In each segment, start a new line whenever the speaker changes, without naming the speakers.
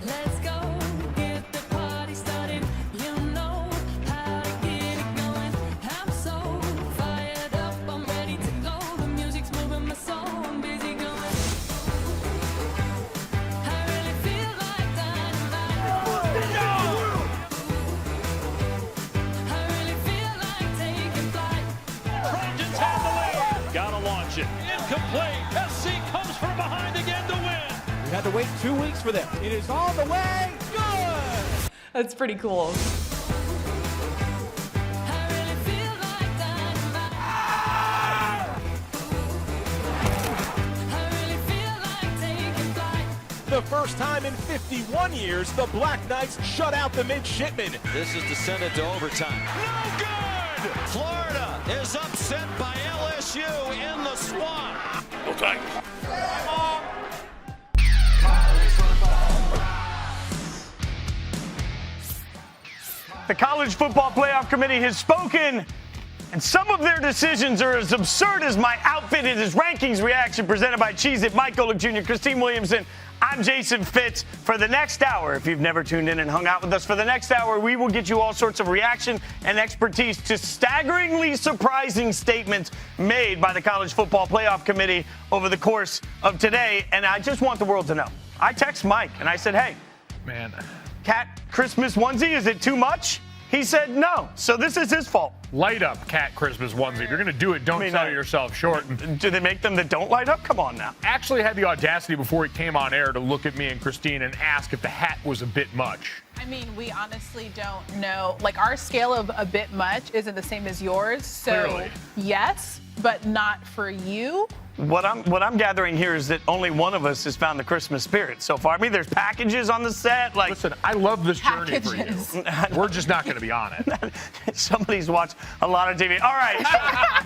Let's go, get the party started. You know how to get it going. I'm so fired up, I'm ready to go. The music's moving my soul, I'm busy going. I really feel like dynamite. I really feel like taking flight.
Trojans have the lead. Gotta launch it. Incomplete. SC comes from behind again to win.
We had to wait 2 weeks for this. It is on the way. Good.
That's pretty cool.
I really feel like dynamite. I really feel like taking flight.
The first time in 51 years, the Black Knights shut out the midshipmen.
This is descended to overtime. No good! Florida is upset by LSU in the swamp. No time.
The College Football Playoff Committee has spoken, and some of their decisions are as absurd as my outfit in his rankings reaction presented by Cheez-It, Mike Golic Jr., Christine Williamson. I'm Jason Fitz. For the next hour, if you've never tuned in and hung out with us, for the next hour, we will get you all sorts of reaction and expertise to staggeringly surprising statements made by the College Football Playoff Committee over the course of today. And I just want the world to know. I text Mike and I said, hey,
Man,
Cat Christmas onesie, is it too much? He said no. So this is his fault.
light up cat Christmas onesie. If you're going to do it, don't sell yourself short.
Do they make them that don't light up? Come on now.
Actually had the audacity before he came on air to look at me and Christine and ask if the hat was a bit much.
I mean, we honestly don't know. Like, our scale of a bit much isn't the same as yours. So,
Clearly.
yes, but not for you.
What I'm gathering here is that only one of us has found the Christmas spirit so far. I mean, there's packages on the set. Like,
listen, I love this journey for you.
Packages.
We're just not going to be on it.
Somebody's watched a lot of TV. All right.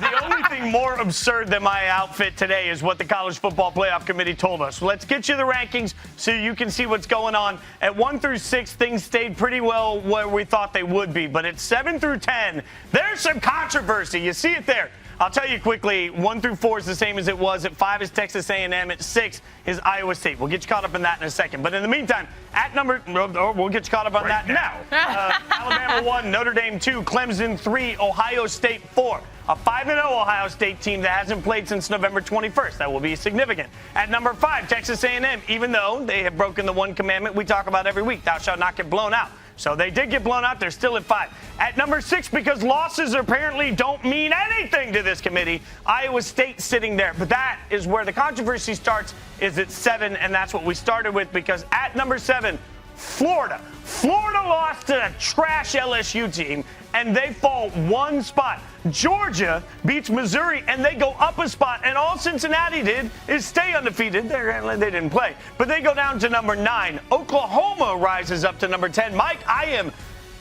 The only thing more absurd than my outfit today is what the College Football Playoff Committee told us. Let's get you the rankings so you can see what's going on. At 1 through 6, things stayed pretty well where we thought they would be. But at 7 through 10, there's some controversy. You see it there. I'll tell you quickly, 1 through 4 is the same as it was. At 5 is Texas A&M. At 6 is Iowa State. We'll get you caught up in that in a second. But in the meantime, at number, we'll get you caught up on that now. Alabama 1, Notre Dame 2, Clemson 3, Ohio State 4. A 5-0 Ohio State team that hasn't played since November 21st. That will be significant. At number 5, Texas A&M, even though they have broken the one commandment we talk about every week, thou shalt not get blown out. So they did get blown out. They're still at 5. At number 6, because losses apparently don't mean anything to this committee, Iowa State sitting there. But that is where the controversy starts, is at 7, and that's what we started with, because at number 7, Florida. Florida lost to a trash LSU team, and they fall one spot. Georgia beats Missouri, and they go up a spot. And all Cincinnati did is stay undefeated. They didn't play. But they go down to number 9. Oklahoma rises up to number 10. Mike, I am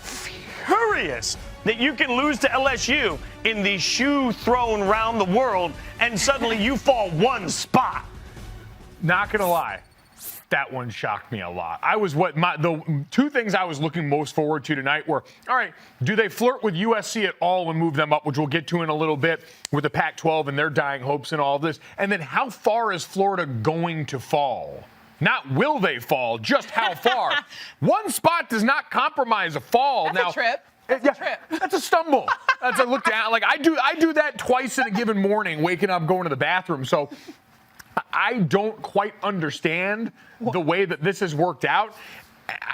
furious that you can lose to LSU in the shoe thrown around the world, and suddenly you fall one spot.
Not going to lie. That one shocked me a lot. The two things I was looking most forward to tonight were, all right, do they flirt with USC at all and move them up, which we'll get to in a little bit with the Pac-12 and their dying hopes and all this. And then how far is Florida going to fall? Not will they fall, just how far. One spot does not compromise a fall.
That's a trip. That's a trip.
That's a stumble. That's a look down. Like I do that twice in a given morning, waking up, going to the bathroom. So I don't quite understand the way that this has worked out.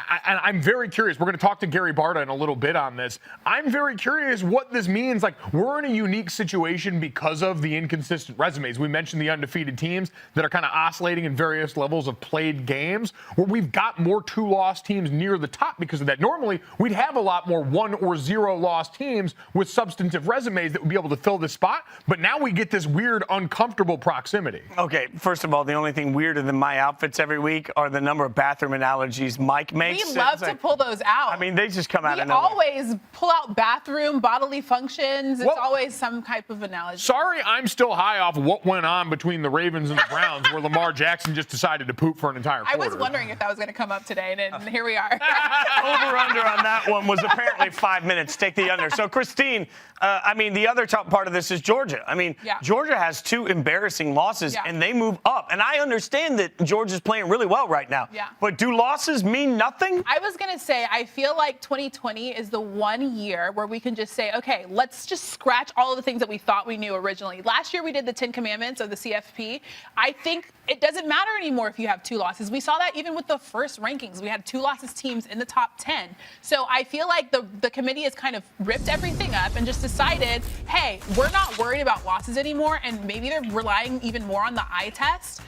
I'm very curious. We're going to talk to Gary Barta in a little bit on this. I'm very curious what this means. Like, we're in a unique situation because of the inconsistent resumes. We mentioned the undefeated teams that are kind of oscillating in various levels of played games, where we've got more 2-loss teams near the top because of that. Normally, we'd have a lot more 1 or 0-loss teams with substantive resumes that would be able to fill this spot. But now we get this weird, uncomfortable proximity.
Okay, first of all, the only thing weirder than my outfits every week are the number of bathroom analogies Mike makes.
We love to pull those out.
I mean, they just come out of
We
nowhere.
always pull out bathroom, bodily functions. It's
Well,
always some type of analogy.
Sorry, I'm still high off what went on between the Ravens and the Browns, where Lamar Jackson just decided to poop for an entire
I
quarter.
was wondering if that was going to come up today, and here we are.
Over-under on that one was apparently 5 minutes. Take the under. So, Christine, the other top part of this is Georgia.
Yeah.
Georgia has 2 embarrassing losses,
Yeah.
and they move up. And I understand that Georgia's playing really well right now.
Yeah.
But do losses mean mean nothing?
I was going to say, I feel like 2020 is the one year where we can just say, okay, let's just scratch all of the things that we thought we knew originally. Last year we did the 10 Commandments of the CFP. I think it doesn't matter anymore if you have 2 losses. We saw that even with the first rankings. We had 2 losses teams in the top 10. So I feel like the committee has kind of ripped everything up and just decided, hey, we're not worried about losses anymore, and maybe they're relying even more on the eye test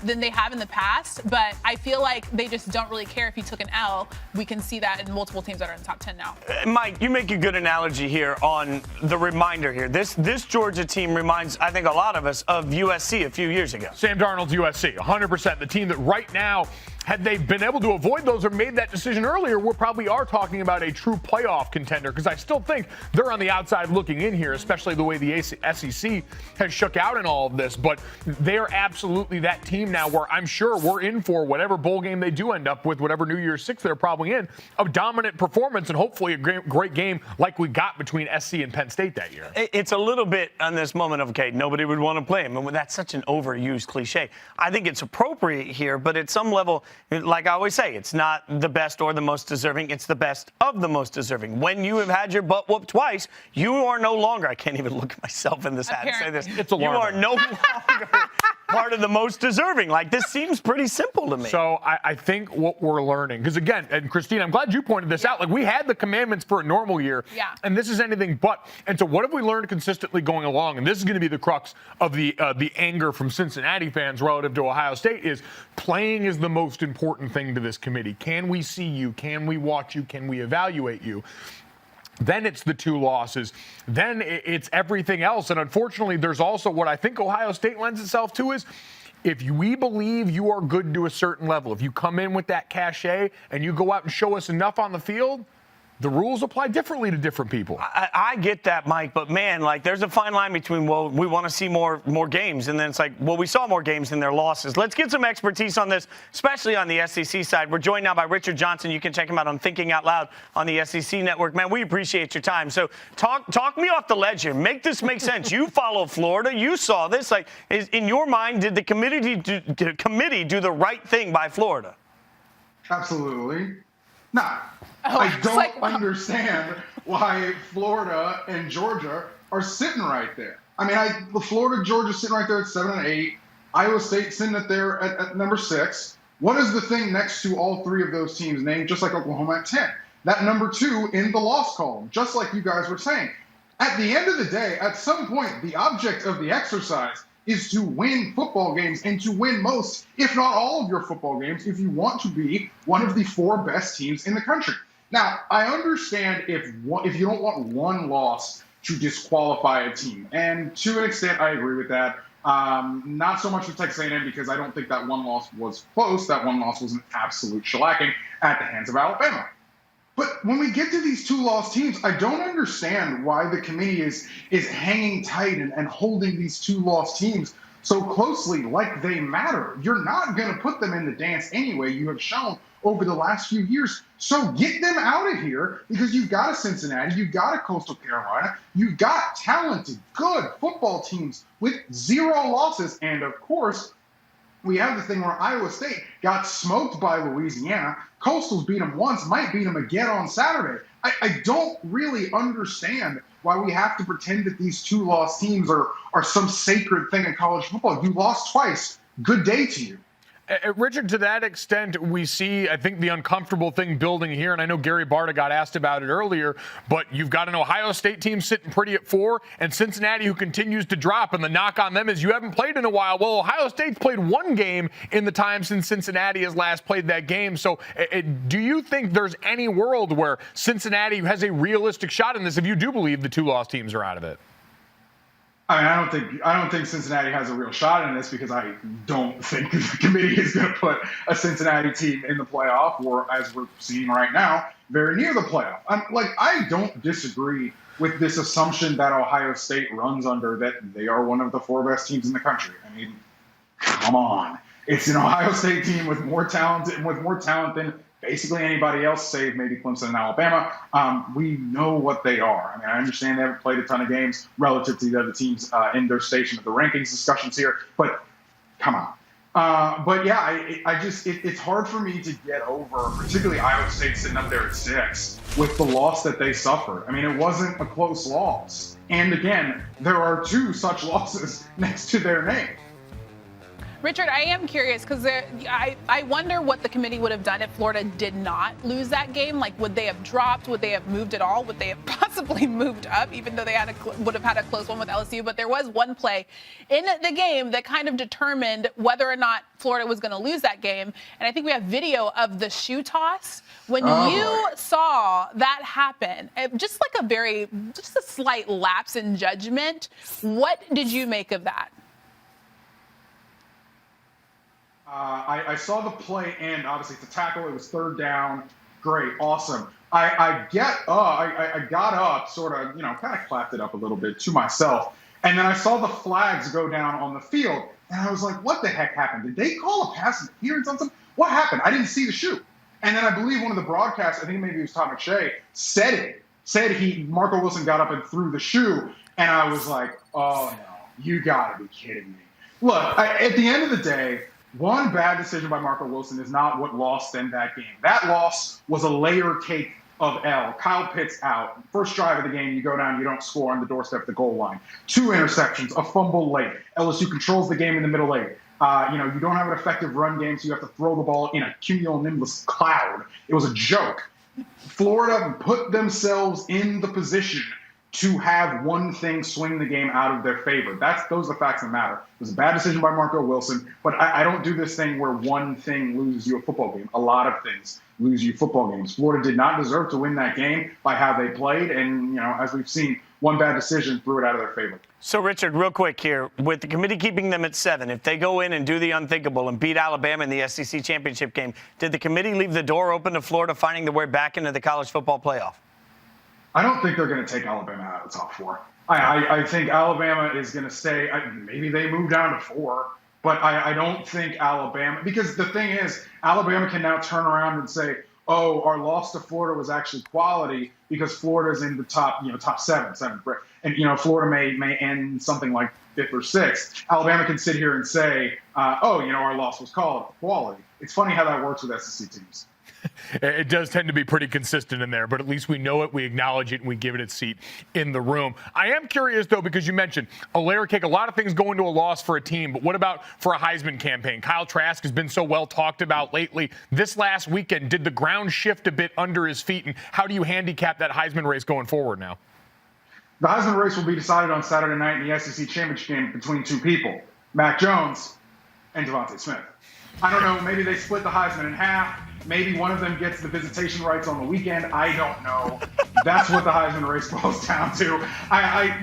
than they have in the past. But I feel like they just don't really care if you took an L. We can see that in multiple teams that are in the top 10 now.
Mike, you make a good analogy here on the reminder here. This Georgia team reminds, I think, a lot of us of USC a few years ago.
Sam Darnold's USC, 100%. The team that right now, had they been able to avoid those or made that decision earlier, we probably are talking about a true playoff contender, because I still think they're on the outside looking in here, especially the way the SEC has shook out in all of this. But they're absolutely that team now where I'm sure we're in for whatever bowl game they do end up with, whatever New Year's Six they're probably in, a dominant performance and hopefully a great game like we got between SC and Penn State that year.
It's a little bit on this moment of, okay, nobody would want to play him. And that's such an overused cliche. I think it's appropriate here, but at some level, like I always say, it's not the best or the most deserving. It's the best of the most deserving. When you have had your butt whooped twice, you are no longer, I can't even look at myself in this hat and say this.
It's alarming.
You are no longer part of the most deserving. Like, this seems pretty simple to me.
So I think what we're learning, because again, and Christine, I'm glad you pointed this out. Like, we had the commandments for a normal year, and this is anything but. And so what have we learned consistently going along? And this is going to be the crux of the anger from Cincinnati fans relative to Ohio State is playing is the most important thing to this committee. Can we see you? Can we watch you? Can we evaluate you? Then it's the 2 losses. Then it's everything else. And unfortunately, there's also what I think Ohio State lends itself to is if we believe you are good to a certain level, if you come in with that cachet and you go out and show us enough on the field, the rules apply differently to different people.
I get that, Mike, but man, like, there's a fine line between, well, we want to see more games, and then it's like, well, we saw more games than their losses. Let's get some expertise on this, especially on the SEC side. We're joined now by Richard Johnson. You can check him out on Thinking Out Loud on the SEC Network. Man, we appreciate your time. So talk me off the ledge here. Make this make sense. You follow Florida. You saw this. Like, in your mind, did the committee do the right thing by Florida?
Absolutely not. I don't understand why Florida and Georgia are sitting right there. I mean, Florida, Georgia sitting right there at 7 and 8. Iowa State sitting there at number 6. What is the thing next to all 3 of those teams named, just like Oklahoma at 10? That number 2 in the loss column, just like you guys were saying. At the end of the day, at some point, the object of the exercise is to win football games and to win most, if not all of your football games, if you want to be one of the 4 best teams in the country. Now, I understand if you don't want one loss to disqualify a team, and to an extent, I agree with that. Not so much with Texas A&M because I don't think that one loss was close. That one loss was an absolute shellacking at the hands of Alabama. But when we get to these 2-loss teams, I don't understand why the committee is hanging tight and holding these 2-loss teams so closely like they matter. You're not going to put them in the dance anyway. You have shown over the last few years. So get them out of here because you've got a Cincinnati, you've got a Coastal Carolina, you've got talented, good football teams with 0 losses. And of course, we have the thing where Iowa State got smoked by Louisiana. Coastal's beat them once, might beat them again on Saturday. I don't really understand why we have to pretend that these 2-loss teams are some sacred thing in college football. You lost twice. Good day to you.
Richard, to that extent, we see, I think, the uncomfortable thing building here, and I know Gary Barta got asked about it earlier, but you've got an Ohio State team sitting pretty at 4, and Cincinnati who continues to drop, and the knock on them is you haven't played in a while. Well, Ohio State's played 1 game in the time since Cincinnati has last played that game. So do you think there's any world where Cincinnati has a realistic shot in this if you do believe the 2-loss teams are out of it?
I mean, I don't think Cincinnati has a real shot in this because I don't think the committee is going to put a Cincinnati team in the playoff or, as we're seeing right now, very near the playoff. I don't disagree with this assumption that Ohio State runs under that they are one of the 4 best teams in the country. I mean, come on. It's an Ohio State team with more talent than basically anybody else, save maybe Clemson and Alabama. We know what they are. I mean, I understand they haven't played a ton of games relative to the other teams in their station of the rankings discussions here, but come on. But yeah, it's hard for me to get over, particularly Iowa State sitting up there at 6 with the loss that they suffered. I mean, it wasn't a close loss. And again, there are 2 such losses next to their name.
Richard, I am curious because I wonder what the committee would have done if Florida did not lose that game. Like, would they have dropped? Would they have moved at all? Would they have possibly moved up, even though they would have had a close one with LSU? But there was one play in the game that kind of determined whether or not Florida was going to lose that game. And I think we have video of the shoe toss. When you saw that happen, just a slight lapse in judgment, what did you make of that?
I saw the play end. Obviously, it's a tackle. It was 3rd down. Great. Awesome. I got up, sort of, kind of clapped it up a little bit to myself. And then I saw the flags go down on the field. And I was like, what the heck happened? Did they call a pass interference on something? What happened? I didn't see the shoe. And then I believe one of the broadcasts, I think maybe it was Todd McShay, said Marco Wilson got up and threw the shoe. And I was like, oh, no, you got to be kidding me. Look, at the end of the day, one bad decision by Marco Wilson is not what lost them that game. That loss was a layer cake of L. Kyle Pitts out. First drive of the game, you go down, you don't score on the doorstep of the goal line. 2 interceptions, a fumble late. LSU controls the game in the middle late. You don't have an effective run game, so you have to throw the ball in a cumulonimbus cloud. It was a joke. Florida put themselves in the position to have one thing swing the game out of their favor. Those are the facts that matter. It was a bad decision by Marco Wilson, but I don't do this thing where one thing loses you a football game. A lot of things lose you football games. Florida did not deserve to win that game by how they played, and as we've seen, one bad decision threw it out of their favor.
So, Richard, real quick here, with the committee keeping them at 7, if they go in and do the unthinkable and beat Alabama in the SEC championship game, did the committee leave the door open to Florida finding their way back into the college football playoff?
I don't think they're going to take Alabama out of the top 4. I think Alabama is going to stay. Maybe they move down to 4, but I don't think Alabama, because the thing is, Alabama can now turn around and say, oh, our loss to Florida was actually quality because Florida's in the top 7th, and Florida may end something like 5th or 6th. Alabama can sit here and say, our loss was quality. It's funny how that works with SEC teams.
It does tend to be pretty consistent in there, but at least we know it, we acknowledge it, and we give it its seat in the room. I am curious, though, because you mentioned a layer cake, a lot of things go into a loss for a team, but what about for a Heisman campaign? Kyle Trask has been so well talked about lately. This last weekend, did the ground shift a bit under his feet, and how do you handicap that Heisman race going forward now?
The Heisman race will be decided on Saturday night in the SEC championship game between 2 people, Mac Jones and Devontae Smith. I don't know, maybe they split the Heisman in half. Maybe one of them gets the visitation rights on the weekend. I don't know. That's what the Heisman race boils down to. I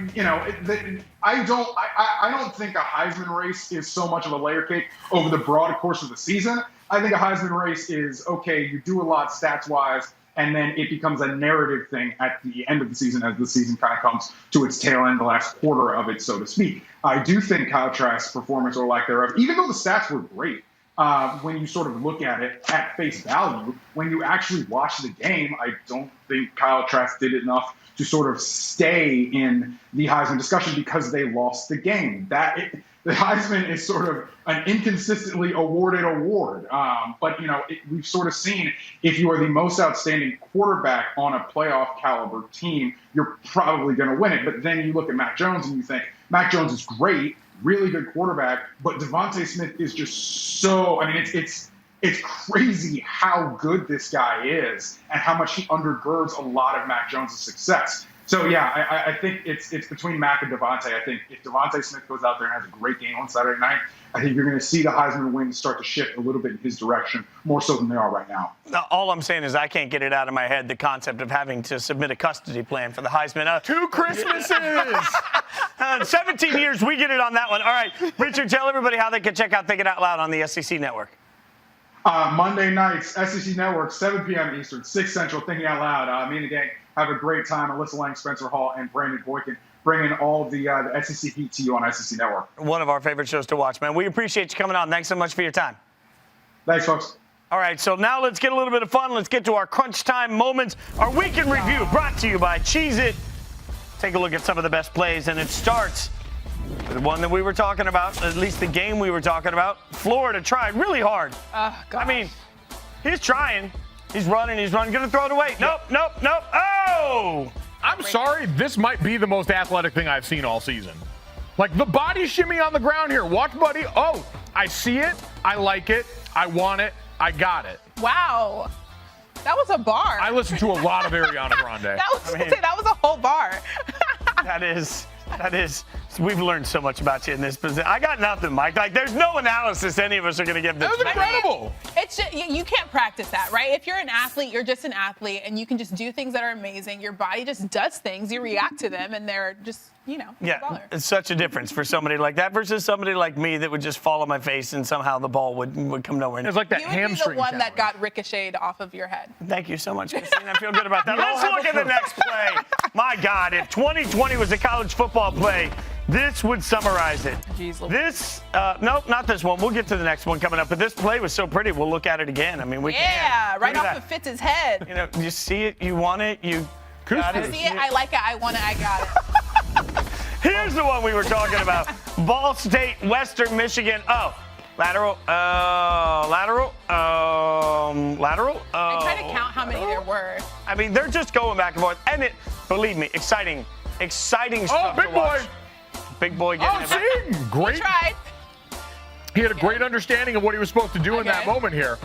don't think a Heisman race is so much of a layer cake over the broad course of the season. I think a Heisman race is, okay, you do a lot stats-wise, and then it becomes a narrative thing at the end of the season as the season kind of comes to its tail end, the last quarter of it, so to speak. I do think Kyle Trask's performance or lack thereof, even though the stats were great, when you sort of look at it at face value, when you actually watch the game, I don't think Kyle Trask did enough to sort of stay in the Heisman discussion because they lost the game. The Heisman is sort of an inconsistently awarded award. But we've sort of seen if you are the most outstanding quarterback on a playoff caliber team, you're probably going to win it. But then you look at Mac Jones and you think, Mac Jones is great, really good quarterback, but Devontae Smith is just so, it's crazy how good this guy is and how much he undergirds a lot of Mac Jones' success. So, yeah, I think it's between Mac and Devontae. I think if Devontae Smith goes out there and has a great game on Saturday night, I think you're going to see the Heisman wins start to shift a little bit in his direction, more so than they are right now.
All I'm saying is I can't get it out of my head, the concept of having to submit a custody plan for the Heisman.
2 Christmases!
17 years, we get it on that one. All right, Richard, tell everybody how they can check out Thinking Out Loud on the SEC Network.
Monday nights, SEC Network, 7 p.m. Eastern, 6 Central, Thinking Out Loud. Me and the gang have a great time. Alyssa Lang, Spencer Hall, and Brandon Boykin bringing all of the SEC heat to you on SEC Network.
One of our favorite shows to watch, man. We appreciate you coming on. Thanks so much for your time.
Thanks, folks.
All right, so now let's get a little bit of fun. Let's get to our crunch time moments. Our weekend review brought to you by Cheez-It. Take a look at some of the best plays, and it starts The one that we were talking about, at least the game we were talking about, Florida tried really hard.
Oh, gosh.
I mean, he's trying. He's running. Gonna throw it away. Nope. Oh!
I'm sorry, this might be the most athletic thing I've seen all season. Like the body shimmy on the ground here. Watch, buddy. Oh, I see it. I like it. I want it. I got it.
Wow. That was a bar.
I listened to a lot of Ariana Grande.
that was a whole bar.
That is. We've learned so much about you in this position. I got nothing, Mike. Like, there's no analysis any of us are going to give this.
That was incredible.
It's just, you can't practice that, right? If you're an athlete, you're just an athlete, and you can just do things that are amazing. Your body just does things. You react to them, and they're just, a baller.
It's such a difference for somebody like that versus somebody like me that would just fall on my face and somehow the ball would come nowhere near.
It's like that
You would be
hamstring
the one
challenge.
that got ricocheted off of your head.
Thank you so much, Christine. I feel good about that. Let's look at the next play. My God, if 2020 was a college football play, this would summarize it.
Jeez,
This, nope, not this one. We'll get to the next one coming up. But this play was so pretty. We'll look at it again. I mean, we can.
Right
Look at
off of Fitz's head.
You see it, you want it, you got
I
it.
see it, I like it, I want it, I got it.
Here's the one we were talking about. Ball State, Western Michigan. Oh, lateral. Lateral.
I tried to count how many there were.
I mean, they're just going back and forth. And believe me, exciting stuff
big
to watch.
boy.
Big boy getting it back.
See? Great.
I tried.
He had a great understanding of what he was supposed to do in that moment here.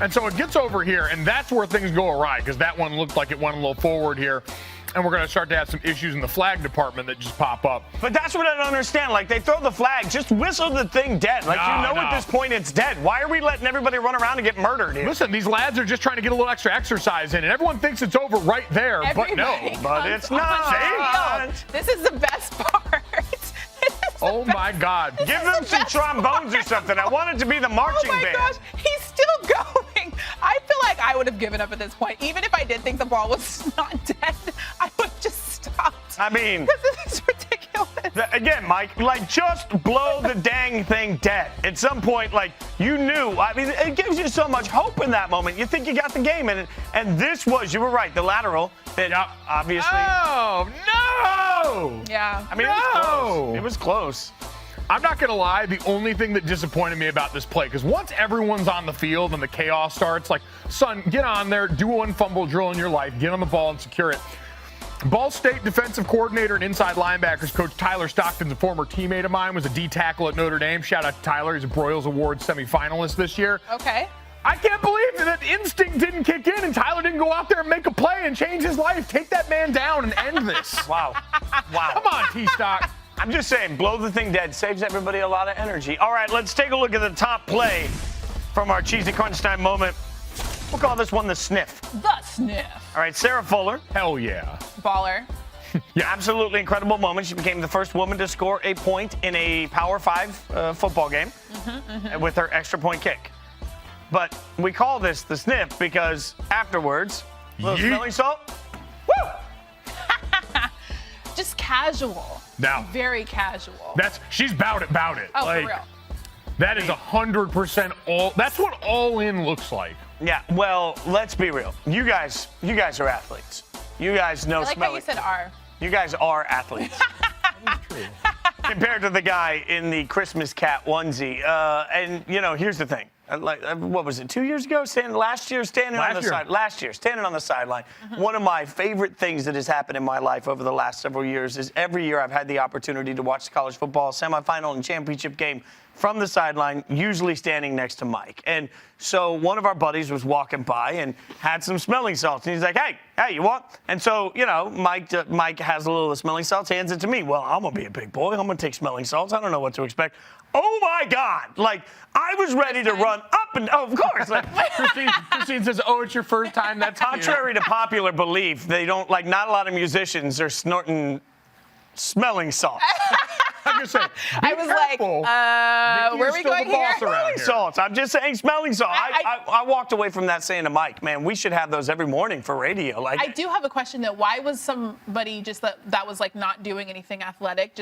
And so it gets over here, and that's where things go awry, because that one looked like it went a little forward here. And we're going to start to have some issues in the flag department that just pop up.
But that's what I don't understand. Like, they throw the flag, just whistle the thing dead. Like, at this point it's dead. Why are we letting everybody run around and get murdered here?
Listen, these lads are just trying to get a little extra exercise in, and everyone thinks it's over right there, but no.
But it's not.
This is the best part.
Oh, my God.
Give them some trombones or something. I want it to be the marching band.
Oh, my gosh. He's still going. I feel like I would have given up at this point. Even if I did think the ball was not dead, I would have just stopped.
I mean,
because this is ridiculous.
Again, Mike, like, just blow the dang thing dead. At some point, like, you knew. I mean, it gives you so much hope in that moment. You think you got the game. And this was, you were right, the lateral that obviously.
Oh, no!
Yeah.
I mean, it was close. It was close.
I'm not going to lie, the only thing that disappointed me about this play, because once everyone's on the field and the chaos starts, like, son, get on there, do one fumble drill in your life, get on the ball and secure it. Ball State defensive coordinator and inside linebackers coach Tyler Stockton's a former teammate of mine, was a D tackle at Notre Dame. Shout out to Tyler. He's a Broyles Award semifinalist this year.
Okay.
I can't believe that instinct didn't kick in and Tyler didn't go out there and make a play and change his life. Take that man down and end this.
Wow.
Come on, T-Stock.
I'm just saying, blow the thing dead. Saves everybody a lot of energy. All right, let's take a look at the top play from our Cheesy Crunch Time moment. We'll call this one the sniff.
The sniff.
All right, Sarah Fuller.
Hell yeah.
Baller.
Yeah, absolutely incredible moment. She became the first woman to score a point in a Power 5 football game with her extra point kick. But we call this the sniff because afterwards, a little smelling salt. Woo!
Just casual.
Now,
very casual.
She's bout it.
Oh,
like,
for real.
That is 100% all. That's what all in looks like.
Yeah, well, let's be real. You guys are athletes. You guys know
I like
smelling.
how you said "are."
You guys are athletes. Compared to the guy in the Christmas cat onesie. And, here's the thing. What was it, 2 years ago? Last year, standing on the sideline. One of my favorite things that has happened in my life over the last several years is every year I've had the opportunity to watch the college football semifinal and championship game from the sideline, usually standing next to Mike. And so one of our buddies was walking by and had some smelling salts. And he's like, hey, you want? And so, Mike has a little of the smelling salts, hands it to me. Well, I'm going to be a big boy. I'm going to take smelling salts. I don't know what to expect. Oh, my God. Like, I was ready to run up and, of course. Like,
Christine says, oh, it's your first time. That's
contrary to popular belief, they don't, not a lot of musicians are snorting smelling salts.
I'm just saying.
I was
careful.
like, where are we going here?
Smelling salts. I'm just saying smelling salt. I walked away from that saying to Mike, man, we should have those every morning for radio.
I do have a question though. Why was somebody just that was like not doing anything athletic?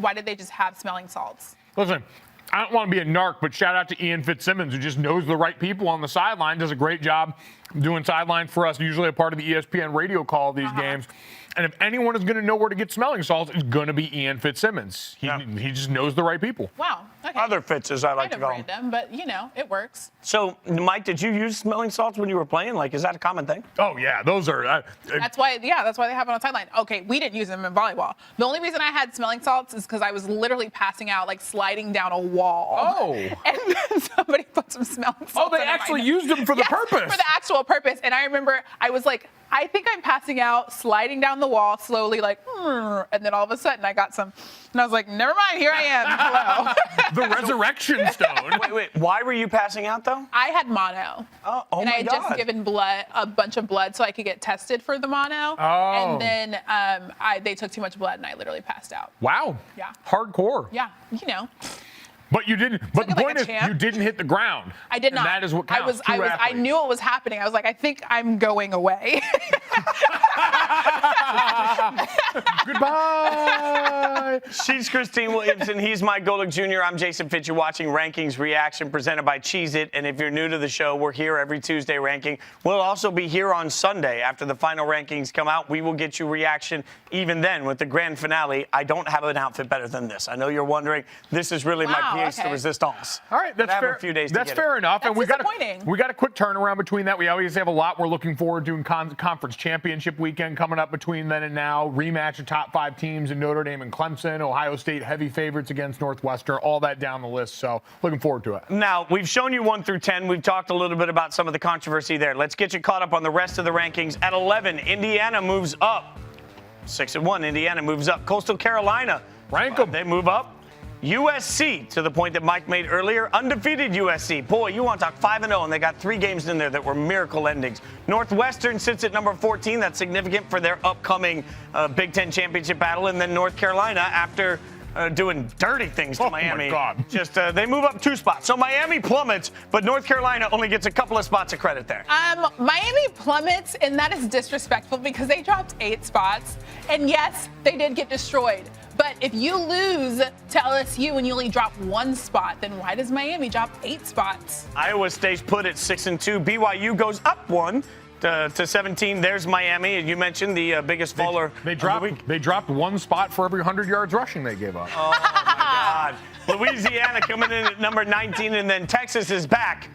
Why did they just have smelling salts?
Listen, I don't want to be a narc, but shout out to Ian Fitzsimmons, who just knows the right people on the sideline, does a great job doing sideline for us, usually a part of the ESPN radio call of these games. And if anyone is going to know where to get smelling salts, it's going to be Ian Fitzsimmons. He just knows the right people.
Wow. Okay.
Other Fitz, as I like to
Kind of
call him.
random, but it works.
So, Mike, did you use smelling salts when you were playing? Like, is that a common thing?
Oh, yeah. Those are.
That's why they have it on the sideline. Okay, we didn't use them in volleyball. The only reason I had smelling salts is because I was literally passing out, like sliding down a wall.
Oh.
And then somebody put some smelling salts.
Oh, they
in my
actually
nose.
used them for the
Yes,
purpose.
For the actual purpose. And I remember I was like, I think I'm passing out, sliding down the wall slowly, like, and then all of a sudden I got some, and I was like, never mind, here I am. Hello.
The resurrection stone.
Wait. Why were you passing out, though?
I had mono.
Oh
and
my
I had
God.
just given a bunch of blood so I could get tested for the mono.
Oh.
And then they took too much blood and I literally passed out.
Wow.
Yeah.
Hardcore.
Yeah,
But you didn't. But the
it like
point
a
is,
champ.
you didn't hit the ground.
I did not.
And that is what counts.
I knew what was happening. I was like, I think I'm going away.
Goodbye.
She's Christine Williamson. He's Mike Golic Jr. I'm Jason Fitz. You're watching Rankings Reaction presented by Cheez-It. And if you're new to the show, we're here every Tuesday ranking. We'll also be here on Sunday after the final rankings come out. We will get you reaction even then with the grand finale. I don't have an outfit better than this. I know you're wondering. This is really my pièce de resistance.
All right, that's
I have
fair.
a few days
That's
to get
fair
it.
enough. And
That's disappointing.
we got a quick turnaround between that. We always have a lot we're looking forward to in conference championship weekend coming up between then and now. Rematch of top 5 teams in Notre Dame and Clemson. Ohio State heavy favorites against Northwestern. All that down the list. So looking forward to it.
Now, we've shown you 1 through 10. We've talked a little bit about some of the controversy there. Let's get you caught up on the rest of the rankings. At 11, Indiana moves up. 6-1, Indiana moves up. Coastal Carolina,
Rank 'em.
They move up. USC, to the point that Mike made earlier, undefeated USC. Boy, you want to talk 5-0, and they got 3 games in there that were miracle endings. Northwestern sits at number 14. That's significant for their upcoming Big Ten championship battle. And then North Carolina, after doing dirty things to Miami,
my God.
just they move up 2 spots. So Miami plummets, but North Carolina only gets a couple of spots of credit there.
Miami plummets, and that is disrespectful because they dropped 8 spots. And yes, they did get destroyed. But if you lose to LSU and you only drop 1 spot, then why does Miami drop 8 spots?
Iowa stays put at 6-2. BYU goes up 1 to 17. There's Miami, and you mentioned the biggest faller.
They
of the week.
dropped 1 spot for every 100 yards rushing they gave up.
Oh my God. Louisiana coming in at number 19, and then Texas is back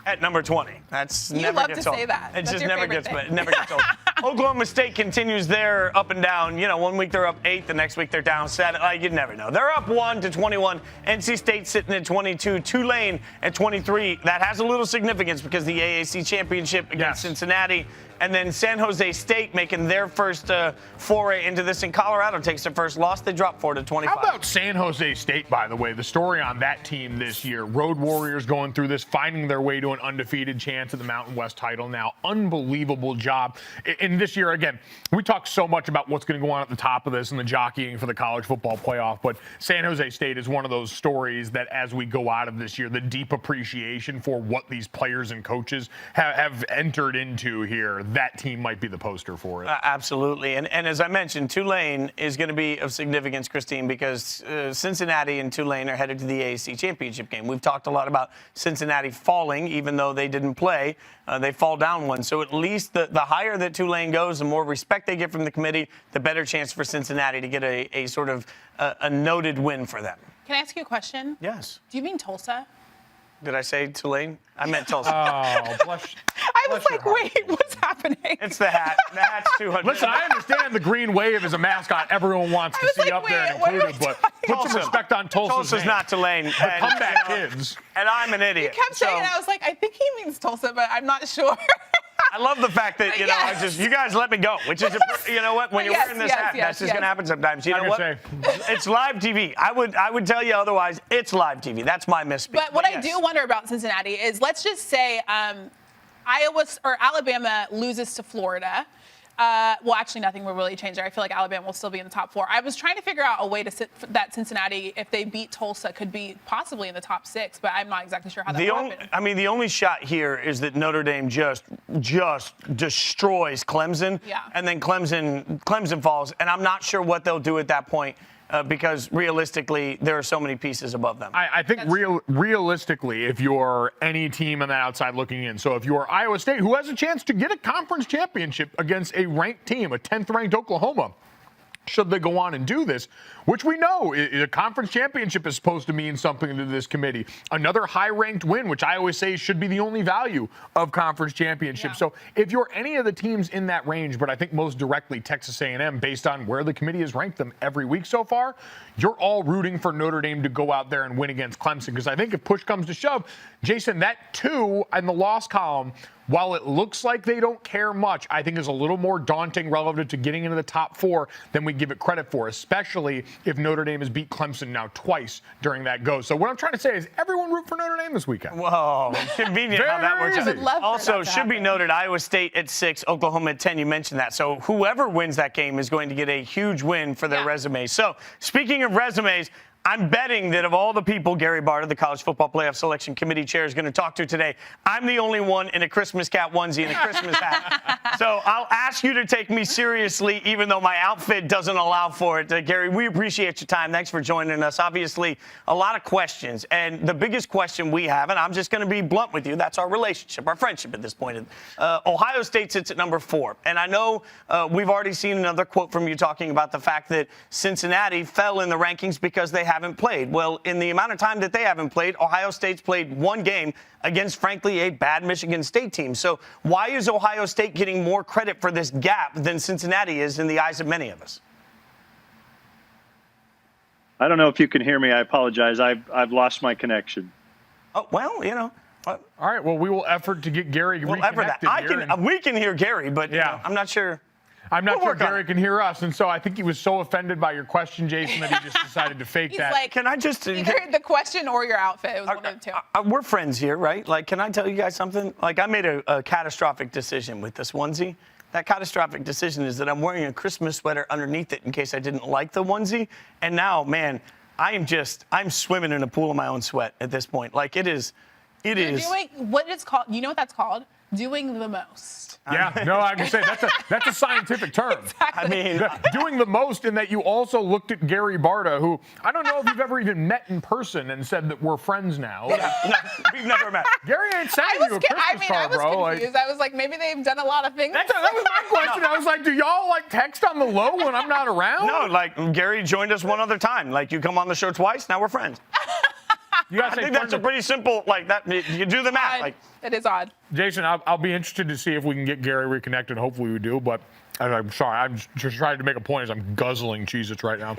at number 20. That's
You
never
love
gets
to
old.
say that.
It
That's
just
your
never
favorite
gets
thing.
never gets old. Oklahoma State continues their up and down. You know, 1 week they're up 8, the next week they're down 7. You never know. They're up 1 to 21. NC State sitting at 22. Tulane at 23. That has a little significance because the AAC championship against Cincinnati. And then San Jose State making their first foray into this. And Colorado takes their first loss. They drop 4 to 25.
How about San Jose State, by the way? The story on that team this year. Road Warriors going through this, finding their way to an undefeated chance at the Mountain West title now. Unbelievable job. And this year, again, we talk so much about what's going to go on at the top of this and the jockeying for the college football playoff. But San Jose State is one of those stories that as we go out of this year, the deep appreciation for what these players and coaches have entered into here, that team might be the poster for it.
Absolutely. And as I mentioned, Tulane is going to be of significance, Christine, because Cincinnati and Tulane are headed to the AAC championship game. We've talked a lot about Cincinnati falling, even though they didn't play. They fall down 1. So at least the higher that Tulane goes, the more respect they get from the committee, the better chance for Cincinnati to get a sort of a noted win for them.
Can I ask you a question?
Yes.
Do you mean Tulsa?
Did I say Tulane? I meant Tulsa.
Oh, bless.
I was like, wait, what's happening?
It's the hat. The hat's 200.
Listen, I understand the green wave is a man everyone wants to
was
see
like,
up there
wait,
and
what are
included,
we
but
talking
put some respect on Tulsa's
Tulsa's
name.
not Tulane.
The
And,
comeback
you know,
kids.
And I'm an idiot.
You kept saying it. I was like, I think he means Tulsa, but I'm not sure.
I love the fact that, you know,
Yes.
you guys let me go, which is, you know what, when you're
Yes,
wearing this
yes,
hat,
yes,
that's just
yes.
going to happen sometimes. You know
I
what?
can
It's live TV. I would tell you otherwise. It's live TV. That's my misspeak.
But what I
yes.
do wonder about Cincinnati is, let's just say Alabama loses to Florida. Well, actually, nothing will really change there. I feel like Alabama will still be in the top 4. I was trying to figure out a way to that Cincinnati, if they beat Tulsa, could be possibly in the top 6, but I'm not exactly sure how that will happen.
The only shot here is that Notre Dame just destroys Clemson,
Yeah.
and then Clemson falls, and I'm not sure what they'll do at that point. because realistically, there are so many pieces above them.
I think realistically, if you're any team on that outside looking in, so if you're Iowa State, who has a chance to get a conference championship against a ranked team, a 10th-ranked Oklahoma, should they go on and do this, which we know a conference championship is supposed to mean something to this committee. Another high-ranked win, which I always say should be the only value of conference championships. Yeah. So if you're any of the teams in that range, but I think most directly Texas A&M, based on where the committee has ranked them every week so far, you're all rooting for Notre Dame to go out there and win against Clemson. Because I think if push comes to shove, Jason, that 2 in the loss column, while it looks like they don't care much, I think is a little more daunting relative to getting into the top 4 than we give it credit for, especially if Notre Dame has beat Clemson now twice during that go. So what I'm trying to say is everyone root for Notre Dame this weekend.
Whoa, convenient how that works out. Also, should be noted, Iowa State at 6, Oklahoma at 10. You mentioned that. So whoever wins that game is going to get a huge win for their resumes. So speaking of resumes, I'm betting that of all the people Gary Barta, the College Football Playoff Selection Committee Chair, is going to talk to today, I'm the only one in a Christmas cat onesie and a Christmas hat. So I'll ask you to take me seriously, even though my outfit doesn't allow for it. Gary, we appreciate your time. Thanks for joining us. Obviously, a lot of questions. And the biggest question we have, and I'm just going to be blunt with you, that's our relationship, our friendship at this point. Ohio State sits at number 4. And I know we've already seen another quote from you talking about the fact that Cincinnati fell in the rankings because they haven't played. Well, in the amount of time that they haven't played, Ohio State's played one game against, frankly, a bad Michigan State team. So why is Ohio State getting more credit for this gap than Cincinnati is in the eyes of many of us?
I don't know if you can hear me. I apologize. I've lost my connection.
Oh, well, you know.
All right. Well, we will effort to get Gary reconnected here.
We can hear Gary, but you know, I'm not sure.
I'm not sure Gary can hear us, and so I think he was so offended by your question, Jason, that he just decided to fake that.
Like,
can I just
either the question or your outfit? It was one of the two.
We're friends here, right? Like, can I tell you guys something? Like, I made a catastrophic decision with this onesie. That catastrophic decision is that I'm wearing a Christmas sweater underneath it in case I didn't like the onesie. And now, man, I'm swimming in a pool of my own sweat at this point. Like, it is.
You're doing what it's called. You know what that's called? Doing the most.
Yeah, no, I can say that's a scientific term.
Exactly.
I mean,
doing the most in that you also looked at Gary Barta, who I don't know if you've ever even met in person and said that we're friends now.
No, we've never met.
Gary ain't sending you a Christmas card, bro.
I was confused. I was like, maybe they've done a lot of things.
That was my question. I was like, do y'all like text on the low when I'm not around?
No, like Gary joined us one other time. Like, you come on the show twice, now we're friends. I think that's a pretty simple, like that. You do the math. Like,
it is odd.
Jason, I'll be interested to see if we can get Gary reconnected. Hopefully we do. But I'm sorry, I'm just trying to make a point as I'm guzzling Cheez-Its right now.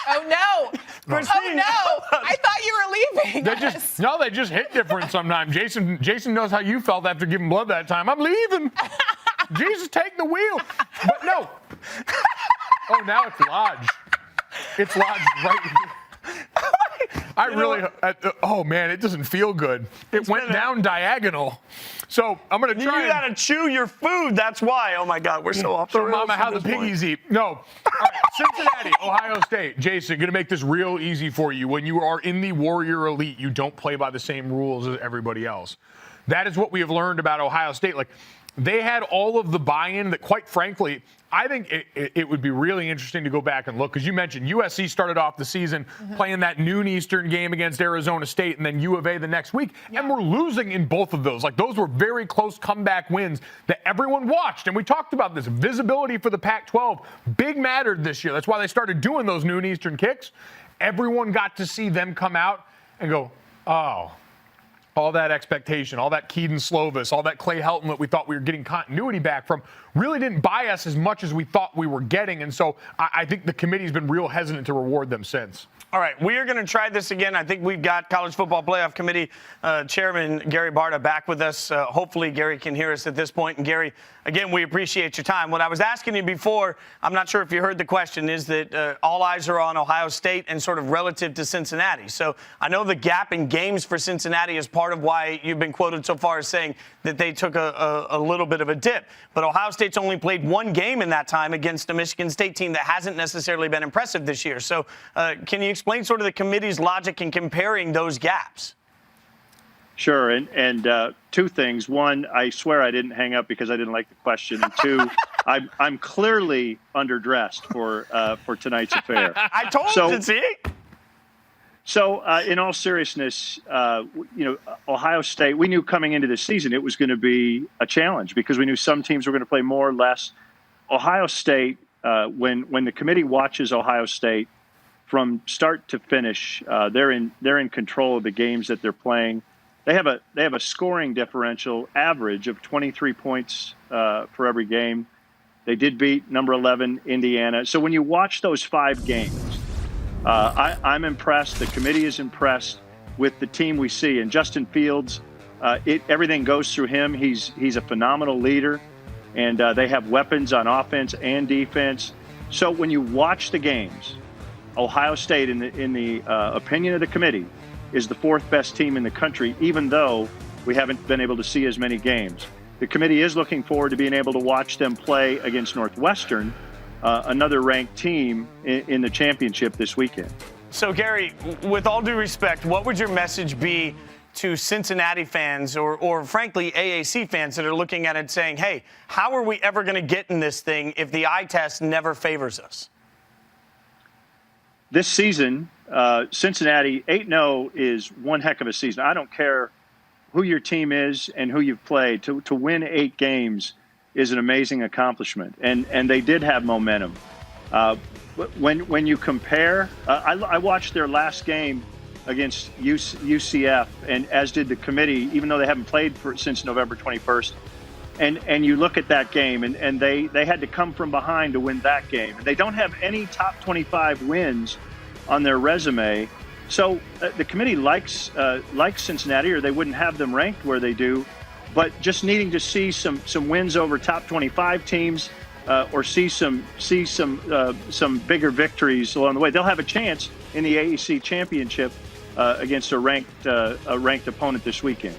Oh no!
Christine.
Oh no! I thought you were leaving.
They just hit different sometimes. Jason knows how you felt after giving blood that time. I'm leaving. Jesus, take the wheel. But no. Oh, now it's lodged. It's lodged right here. Oh man, it doesn't feel good. It went down diagonal. So I'm going to try.
You got to chew your food. That's why. Oh my God, we're so off the rails.
Mama, how the piggies eat. No. All right, Cincinnati, Ohio State. Jason, going to make this real easy for you. When you are in the Warrior Elite, you don't play by the same rules as everybody else. That is what we have learned about Ohio State. Like, they had all of the buy-in that, quite frankly, I think it would be really interesting to go back and look, because you mentioned USC started off the season playing that noon Eastern game against Arizona State and then U of A the next week, and we're losing in both of those. Like, those were very close comeback wins that everyone watched, and we talked about this. Visibility for the Pac-12 big mattered this year. That's why they started doing those noon Eastern kicks. Everyone got to see them come out and go, oh, all that expectation, all that Keaton Slovis, all that Clay Helton that we thought we were getting continuity back from really didn't buy us as much as we thought we were getting. And so I think the committee's been real hesitant to reward them since.
All right, we are going to try this again. I think we've got College Football Playoff Committee Chairman Gary Barta back with us. Hopefully Gary can hear us at this point. And Gary, again, we appreciate your time. What I was asking you before, I'm not sure if you heard the question, is that all eyes are on Ohio State and sort of relative to Cincinnati. So I know the gap in games for Cincinnati is part of why you've been quoted so far as saying that they took a little bit of a dip. But Ohio State's only played one game in that time against a Michigan State team that hasn't necessarily been impressive this year. So can you explain sort of the committee's logic in comparing those gaps?
Sure. And two things. One, I swear I didn't hang up because I didn't like the question. And two, I'm clearly underdressed for tonight's affair.
I told you, see?
So, in all seriousness, Ohio State, we knew coming into this season it was going to be a challenge because we knew some teams were going to play more or less. Ohio State, when the committee watches Ohio State from start to finish, they're in control of the games that they're playing. They have a scoring differential average of 23 points for every game. They did beat number 11 Indiana. So when you watch those 5 games, I'm impressed. The committee is impressed with the team we see. And Justin Fields, everything goes through him. He's a phenomenal leader, and they have weapons on offense and defense. So when you watch the games, Ohio State, in the opinion of the committee, is the 4th best team in the country, even though we haven't been able to see as many games. The committee is looking forward to being able to watch them play against Northwestern, another ranked team in the championship this weekend.
So, Gary, with all due respect, what would your message be to Cincinnati fans or frankly, AAC fans that are looking at it saying, hey, how are we ever going to get in this thing if the eye test never favors us?
This season, Cincinnati 8-0 is one heck of a season. I don't care who your team is and who you've played. To win 8 games is an amazing accomplishment, and they did have momentum. When you compare, I watched their last game against UCF, and as did the committee, even though they haven't played since November 21st. And you look at that game, and they had to come from behind to win that game. They don't have any top 25 wins on their resume. So the committee likes Cincinnati, or they wouldn't have them ranked where they do. But just needing to see some wins over top 25 teams, or see some bigger victories along the way. They'll have a chance in the AAC championship against a ranked opponent this weekend.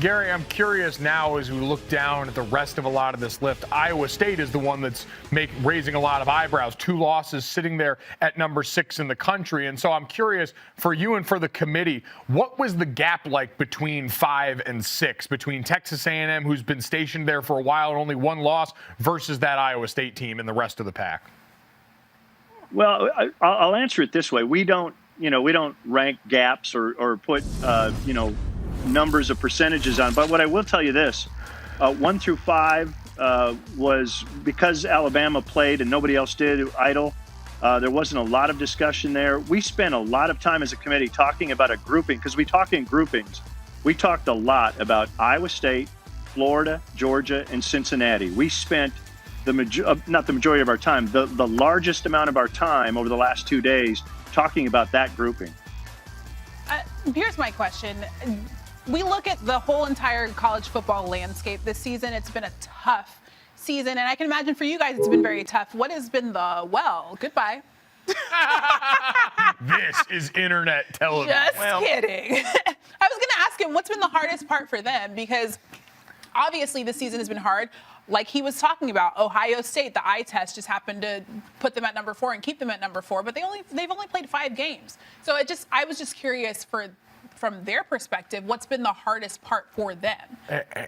Gary, I'm curious now as we look down at the rest of a lot of this list. Iowa State is the one that's raising a lot of eyebrows. 2 losses, sitting there at number 6 in the country. And so I'm curious for you and for the committee, what was the gap like between 5 and 6, between Texas A&M, who's been stationed there for a while and only 1 loss, versus that Iowa State team and the rest of the pack?
Well, I'll answer it this way. We don't rank gaps or put, numbers of percentages on. But what I will tell you this, 1 through 5 was because Alabama played and nobody else did, idle. There wasn't a lot of discussion there. We spent a lot of time as a committee talking about a grouping, because we talk in groupings. We talked a lot about Iowa State, Florida, Georgia, and Cincinnati. We spent not the majority of our time, the largest amount of our time over the last 2 days talking about that grouping.
Here's my question. We look at the whole entire college football landscape this season. It's been a tough season, and I can imagine for you guys it's been very tough. What has been goodbye.
This is internet television.
Just kidding. I was going to ask him what's been the hardest part for them, because obviously this season has been hard. Like he was talking about, Ohio State, the eye test just happened to put them at number 4 and keep them at number 4, but they've only played 5 games. So I was just curious from their perspective, what's been the hardest part for them?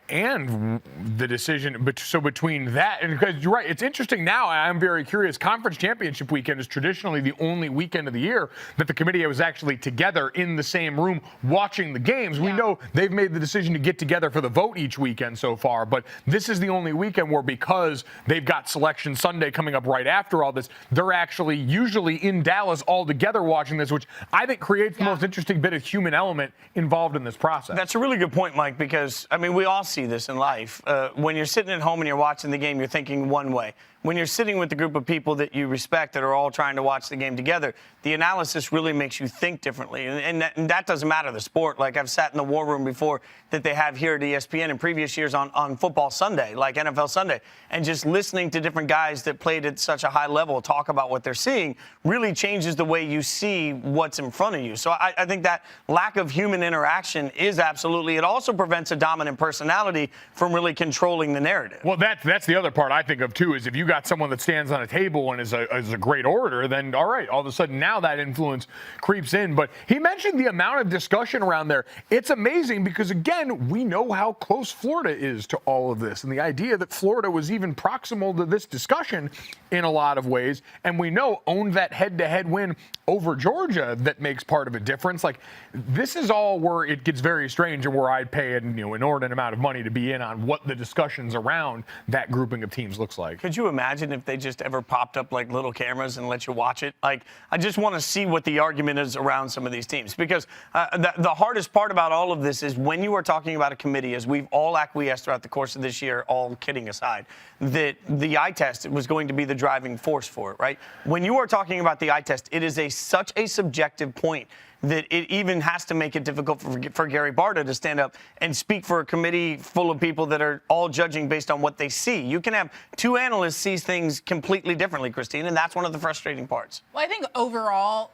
And the decision, so between that, and because you're right, it's interesting now, I'm very curious, Conference Championship weekend is traditionally the only weekend of the year that the committee was actually together in the same room watching the games. Yeah. We know they've made the decision to get together for the vote each weekend so far, but this is the only weekend where, because they've got Selection Sunday coming up right after all this, they're actually usually in Dallas all together watching this, which I think creates the most interesting bit of human element involved in this process.
That's a really good point, Mike, because, we all see this in life. When you're sitting at home and you're watching the game, you're thinking one way. When you're sitting with a group of people that you respect that are all trying to watch the game together, the analysis really makes you think differently. And that doesn't matter the sport. Like I've sat in the war room before that they have here at ESPN in previous years on Football Sunday, like NFL Sunday, and just listening to different guys that played at such a high level talk about what they're seeing really changes the way you see what's in front of you. So I think that lack of of human interaction is absolutely. It also prevents a dominant personality from really controlling the narrative.
Well, that's the other part I think of, too, is if you got someone that stands on a table and is a great orator, then all right, all of a sudden now that influence creeps in. But he mentioned the amount of discussion around there. It's amazing because, again, we know how close Florida is to all of this. And the idea that Florida was even proximal to this discussion in a lot of ways, and we know owned that head-to-head win over Georgia that makes part of a difference. Like, this is all where it gets very strange and where I'd pay an inordinate amount of money to be in on what the discussions around that grouping of teams looks like.
Could you imagine if they just ever popped up like little cameras and let you watch it? Like, I just want to see what the argument is around some of these teams, because the hardest part about all of this is when you are talking about a committee, as we've all acquiesced throughout the course of this year, all kidding aside, that the eye test was going to be the driving force for it, right? When you are talking about the eye test, it is such a subjective point that it even has to make it difficult for Gary Barta to stand up and speak for a committee full of people that are all judging based on what they see. You can have two analysts see things completely differently, Christine, and that's one of the frustrating parts.
Well, I think overall,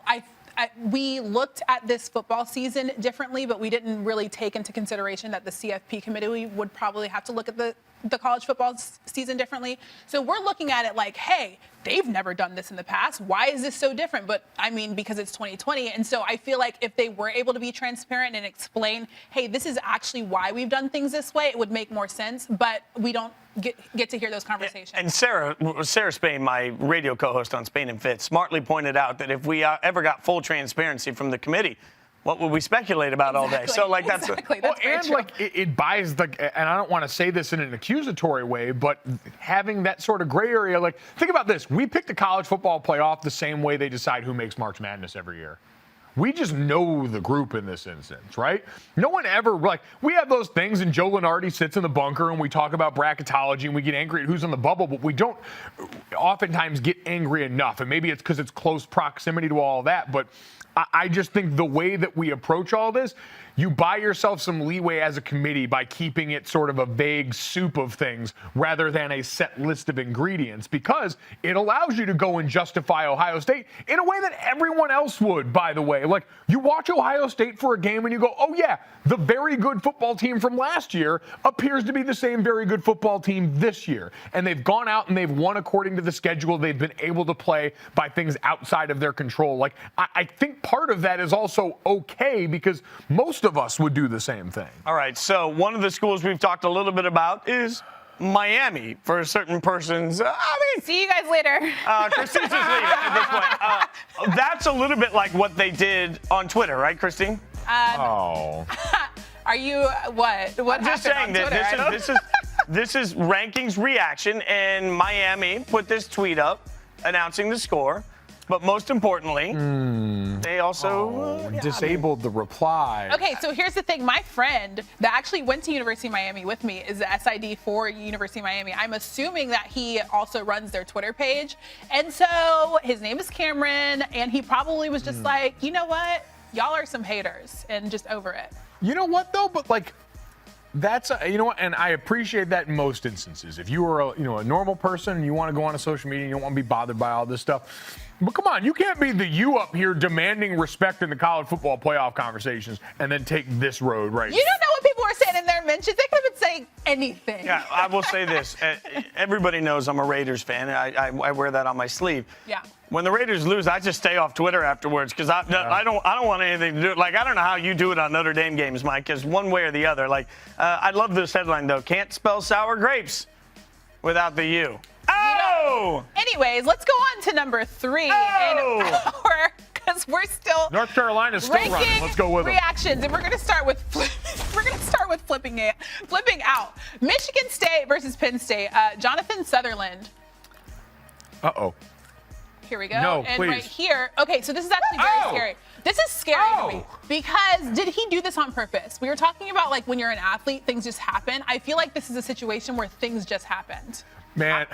we looked at this football season differently, but we didn't really take into consideration that the CFP committee would probably have to look at the college football season differently. So we're looking at it like, hey, they've never done this in the past. Why is this so different? But I mean, because it's 2020. And so I feel like if they were able to be transparent and explain, hey, this is actually why we've done things this way, it would make more sense. But we don't get to hear those conversations. And
Sarah Spain, my radio co-host on Spain and Fitz, smartly pointed out that if we ever got full transparency from the committee, what would we speculate about all day? So, like, that's
exactly.
It buys and I don't want to say this in an accusatory way, but having that sort of gray area, like, think about this. We pick the college football playoff the same way they decide who makes March Madness every year. We just know the group in this instance, right? No one ever, like, we have those things, and Joe Lunardi sits in the bunker, and we talk about bracketology, and we get angry at who's in the bubble, but we don't oftentimes get angry enough. And maybe it's because it's close proximity to all that, but I just think the way that we approach all this, you buy yourself some leeway as a committee by keeping it sort of a vague soup of things rather than a set list of ingredients, because it allows you to go and justify Ohio State in a way that everyone else would, by the way. Like, you watch Ohio State for a game and you go, oh yeah, the very good football team from last year appears to be the same very good football team this year. And they've gone out and they've won according to the schedule. They've been able to play by things outside of their control. Like, I think part of that is also okay because most of us would do the same thing.
All right, so one of the schools we've talked a little bit about is Miami for certain persons.
See you guys later.
Christine's just leaving at this point. That's a little bit like what they did on Twitter, right, Christine?
Oh.
Are you what? What
I'm just saying that this is rankings reaction, and Miami put this tweet up announcing the score. But most importantly, they also
disabled the reply.
Okay, so here's the thing. My friend that actually went to University of Miami with me is the SID for University of Miami. I'm assuming that he also runs their Twitter page. And so his name is Cameron, and he probably was just like, you know what? Y'all are some haters, and just over it.
You know what, though? But, like, that's you know what, and I appreciate that in most instances. If you are a normal person and you want to go on a social media and you don't want to be bothered by all this stuff, but come on, you can't be the you up here demanding respect in the college football playoff conversations and then take this road, right?
You don't know what people were saying in their mentions. They could have been saying anything.
Yeah, I will say this. Everybody knows I'm a Raiders fan. I wear that on my sleeve.
Yeah.
When the Raiders lose, I just stay off Twitter afterwards because I don't want anything to do. Like, I don't know how you do it on Notre Dame games, Mike, because one way or the other. Like, I love this headline, though. Can't spell sour grapes without the U. Oh!
Anyways, let's go on to number 3 because we're still
North Carolina's still running. Let's go with them.
Reactions, and we're going to start with flipping out. Michigan State versus Penn State. Jonathan Sutherland.
Uh-oh.
Here we go.
No,
and
please.
Right here. Okay, so this is actually very scary. This is scary to me because did he do this on purpose? We were talking about, like, when you're an athlete, things just happen. I feel like this is a situation where things just happened.
Man,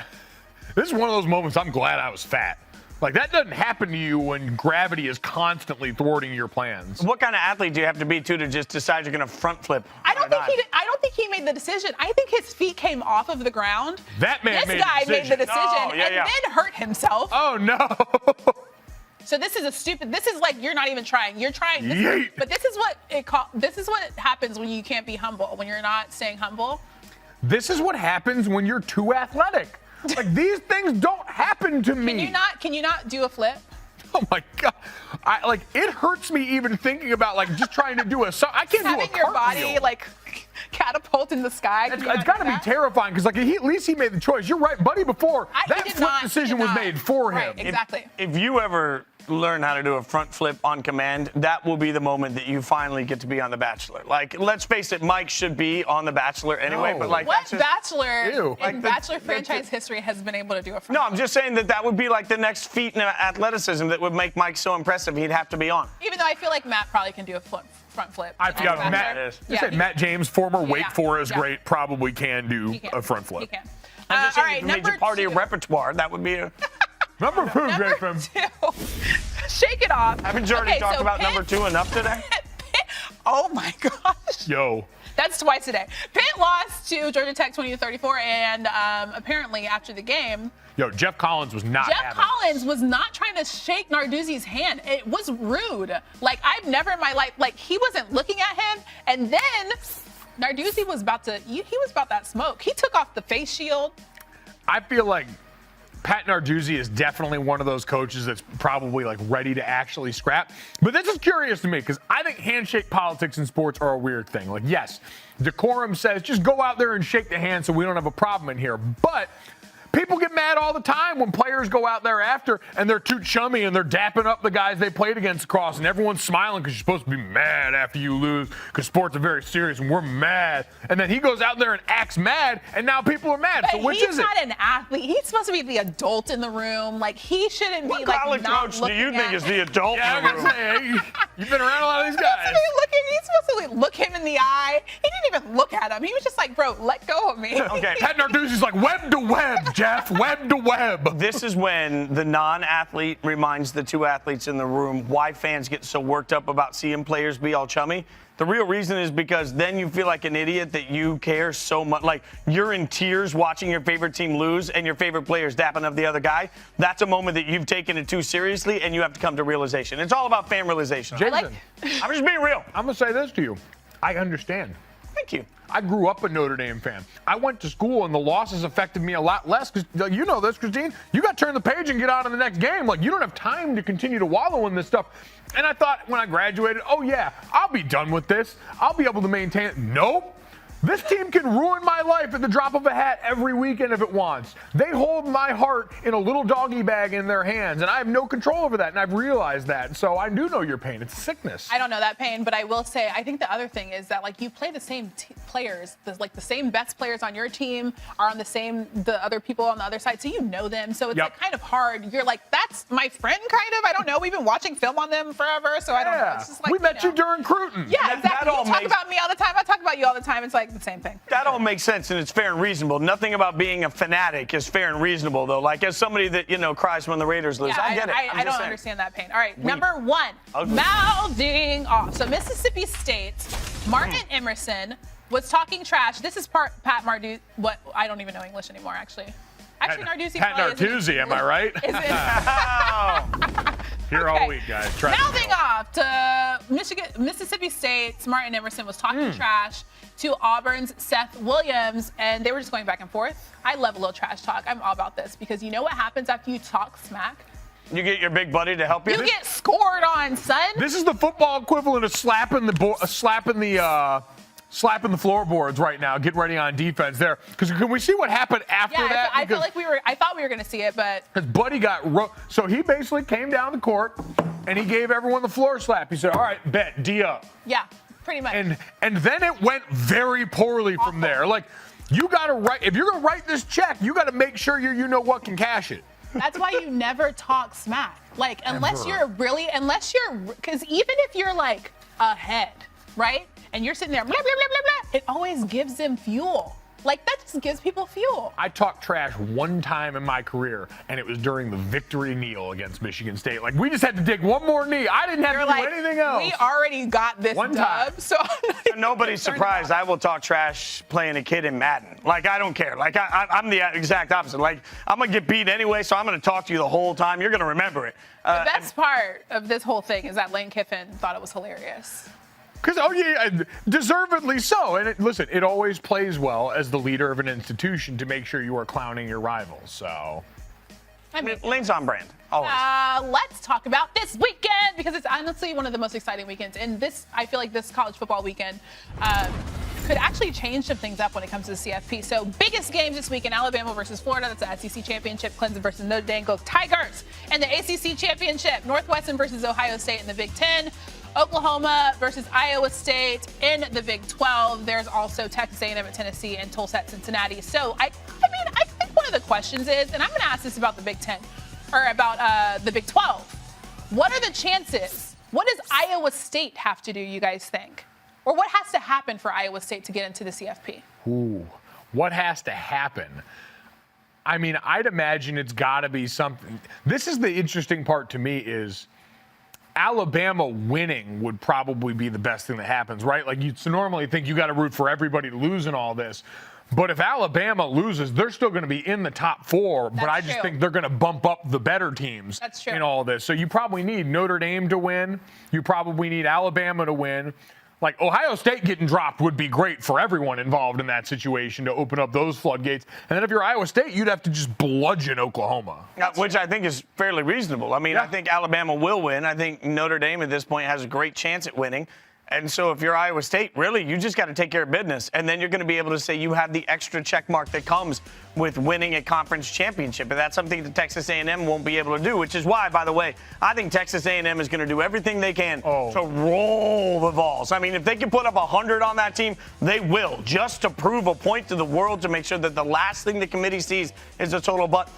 this is one of those moments I'm glad I was fat. Like, that doesn't happen to you when gravity is constantly thwarting your plans.
What kind of athlete do you have to be to just decide you're going to front flip?
I don't think he made the decision. I think his feet came off of the ground.
That man
This guy made the decision and then hurt himself.
Oh, no.
So this is this is like you're not even trying. You're trying. But this is what happens when you can't be humble, when you're not staying humble.
This is what happens when you're too athletic. Like, these things don't happen to me.
Can you not do a flip?
Oh my God. It hurts me even thinking about just trying to do I can't do a cartwheel.
Having your body catapult in the sky.
It's got to be terrifying because at least he made the choice. You're right, buddy. Before that flip decision was made for him.
Exactly.
If you ever learn how to do a front flip on command, that will be the moment that you finally get to be on The Bachelor. Let's face it, Mike should be on The Bachelor anyway.
No.
But
what Bachelor
in
Bachelor franchise history has been able to do a front?
No, I'm just saying that would be the next feat in athleticism that would make Mike so impressive. He'd have to be on.
Even though I feel like Matt probably can do a front flip.
I feel Matt James, former Wake Forest great, probably can do a front flip.
He can.
I'm just
all
saying,
right,
if you made you part of your repertoire, that would be a.
Number two,
Number 2. Shake it off.
Haven't you already talked about number 2 enough today?
Oh my gosh.
Yo.
That's twice today. Pitt lost to Georgia Tech 20-34, and apparently after the game,
Jeff Collins was not
Collins was not trying to shake Narduzzi's hand. It was rude. I've never in my life, he wasn't looking at him, and then Narduzzi was about that smoke. He took off the face shield.
I feel like Pat Narduzzi is definitely one of those coaches that's probably ready to actually scrap. But this is curious to me because I think handshake politics in sports are a weird thing. Yes, decorum says just go out there and shake the hand so we don't have a problem in here. But people get mad all the time when players go out there after and they're too chummy and they're dapping up the guys they played against across and everyone's smiling because you're supposed to be mad after you lose because sports are very serious and we're mad. And then he goes out there and acts mad and now people are mad.
But
so which is it?
He's not an athlete. He's supposed to be the adult in the room. He shouldn't be
What college coach do you think is the adult in the room?
Say, you've been around a lot of these guys.
He's supposed to look him in the eye. He didn't even look at him. He was just bro, let go of me.
Okay.
Pat Narduzzi's web to web, Jeff, web to web.
This is when the non-athlete reminds the two athletes in the room why fans get so worked up about seeing players be all chummy. The real reason is because then you feel like an idiot that you care so much. You're in tears watching your favorite team lose and your favorite player's dapping up the other guy. That's a moment that you've taken it too seriously and you have to come to realization. It's all about fan realization.
Jason,
I'm just being real.
I'm going to say this to you. I understand.
Thank you.
I grew up a Notre Dame fan. I went to school and the losses affected me a lot less because you know this, Christine. You got to turn the page and get on to the next game. You don't have time to continue to wallow in this stuff. And I thought when I graduated, oh yeah, I'll be done with this. I'll be able to maintain it. Nope. This team can ruin my life at the drop of a hat every weekend if it wants. They hold my heart in a little doggy bag in their hands, and I have no control over that, and I've realized that. So I do know your pain. It's sickness.
I don't know that pain, but I will say, I think the other thing is that, you play the same players. The same best players on your team are on the other people on the other side, so you know them. So it's kind of hard. You're that's my friend, kind of. I don't know. We've been watching film on them forever, so I don't know. It's just
we met you during Cruton.
Yeah, exactly. You talk about me all the time. I talk about you all the time. It's the same thing.
That all makes sense and it's fair and reasonable. Nothing about being a fanatic is fair and reasonable, though. As somebody that, cries when the Raiders lose. I get it.
I don't understand that pain. All right, number 1, mouthing off. So Mississippi State, Martin Emerson was talking trash. This is Pat Narduzzi. What? I don't even know English anymore, actually. Actually, Narduzzi.
Pat Narduzzi, am I right?
Is it?
Here all week, guys.
Mouthing off to Mississippi State's Martin Emerson was talking trash to Auburn's Seth Williams, and they were just going back and forth. I love a little trash talk. I'm all about this because you know what happens after you talk smack?
You get your big buddy to help you?
You get scored on, son.
This is the football equivalent of slapping the floorboards right now. Get ready on defense there. Because can we see what happened after that?
I feel like I thought we were going to see it, but
his buddy got so he basically came down the court and he gave everyone the floor slap. He said, "All right, bet D up."
Yeah, pretty much.
And then it went very poorly from there. You got to write if you're going to write this check, you got to make sure you know what can cash it.
That's why you never talk smack. Unless you're because even if you're ahead, right? And you're sitting there, blah, blah, blah, blah, blah, it always gives them fuel. Like, that just gives people fuel.
I talked trash one time in my career, and it was during the victory kneel against Michigan State. Like, we just had to dig one more knee. I didn't have to do anything else.
We already got this dub, so
nobody's surprised. I will talk trash playing a kid in Madden. Like, I don't care. Like, I'm the exact opposite. Like, I'm going to get beat anyway, so I'm going to talk to you the whole time. You're going to remember it.
The best part of this whole thing is that Lane Kiffin thought it was hilarious.
Because, deservedly so. And listen, it always plays well as the leader of an institution to make sure you are clowning your rivals. So,
I mean, Lane's on brand. Always.
Let's talk about this weekend, because it's honestly one of the most exciting weekends. And I feel like this college football weekend could actually change some things up when it comes to the CFP. So, biggest games this weekend: Alabama versus Florida. That's the SEC championship. Clemson versus Notre Dame. Go Tigers. And the ACC championship: Northwestern versus Ohio State in the Big Ten. Oklahoma versus Iowa State in the Big 12. There's also Texas A&M at Tennessee and Tulsa at Cincinnati. So, I think one of the questions is, and I'm going to ask this about the Big 10, or about the Big 12. What are the chances? What does Iowa State have to do, you guys think? Or what has to happen for Iowa State to get into the CFP?
Ooh, what has to happen? I mean, I'd imagine it's got to be something. This is the interesting part to me is Alabama winning would probably be the best thing that happens, right? Like, you'd normally think you got to root for everybody to lose in all this. But if Alabama loses, they're still going to be in the top 4. But I just think they're going to bump up the better teams in all this. So you probably need Notre Dame to win. You probably need Alabama to win. Like, Ohio State getting dropped would be great for everyone involved in that situation to open up those floodgates. And then if you're Iowa State, you'd have to just bludgeon Oklahoma.
Which I think is fairly reasonable. I mean, I think Alabama will win. I think Notre Dame at this point has a great chance at winning. And so if you're Iowa State, really, you just got to take care of business. And then you're going to be able to say you have the extra check mark that comes with winning a conference championship. And that's something that Texas A&M won't be able to do, which is why, by the way, I think Texas A&M is going to do everything they can to roll the Vols. I mean, if they can put up 100 on that team, they will, just to prove a point to the world, to make sure that the last thing the committee sees is a total butt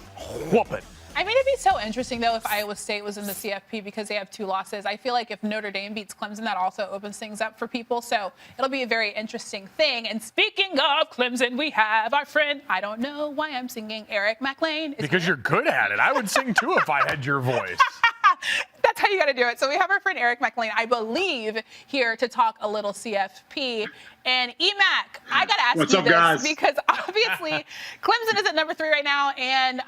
whooping.
I mean, it'd be so interesting, though, if Iowa State was in the CFP because they have 2 losses. I feel like if Notre Dame beats Clemson, that also opens things up for people. So it'll be a very interesting thing. And speaking of Clemson, we have our friend, I don't know why I'm singing, Eric McLean.
Because you're good at it. I would sing, too, if I had your voice.
That's how you got to do it. So we have our friend Eric McLean, I believe, here to talk a little CFP. And EMAC, I got to ask you this, guys? Because obviously Clemson is at number 3 right now, and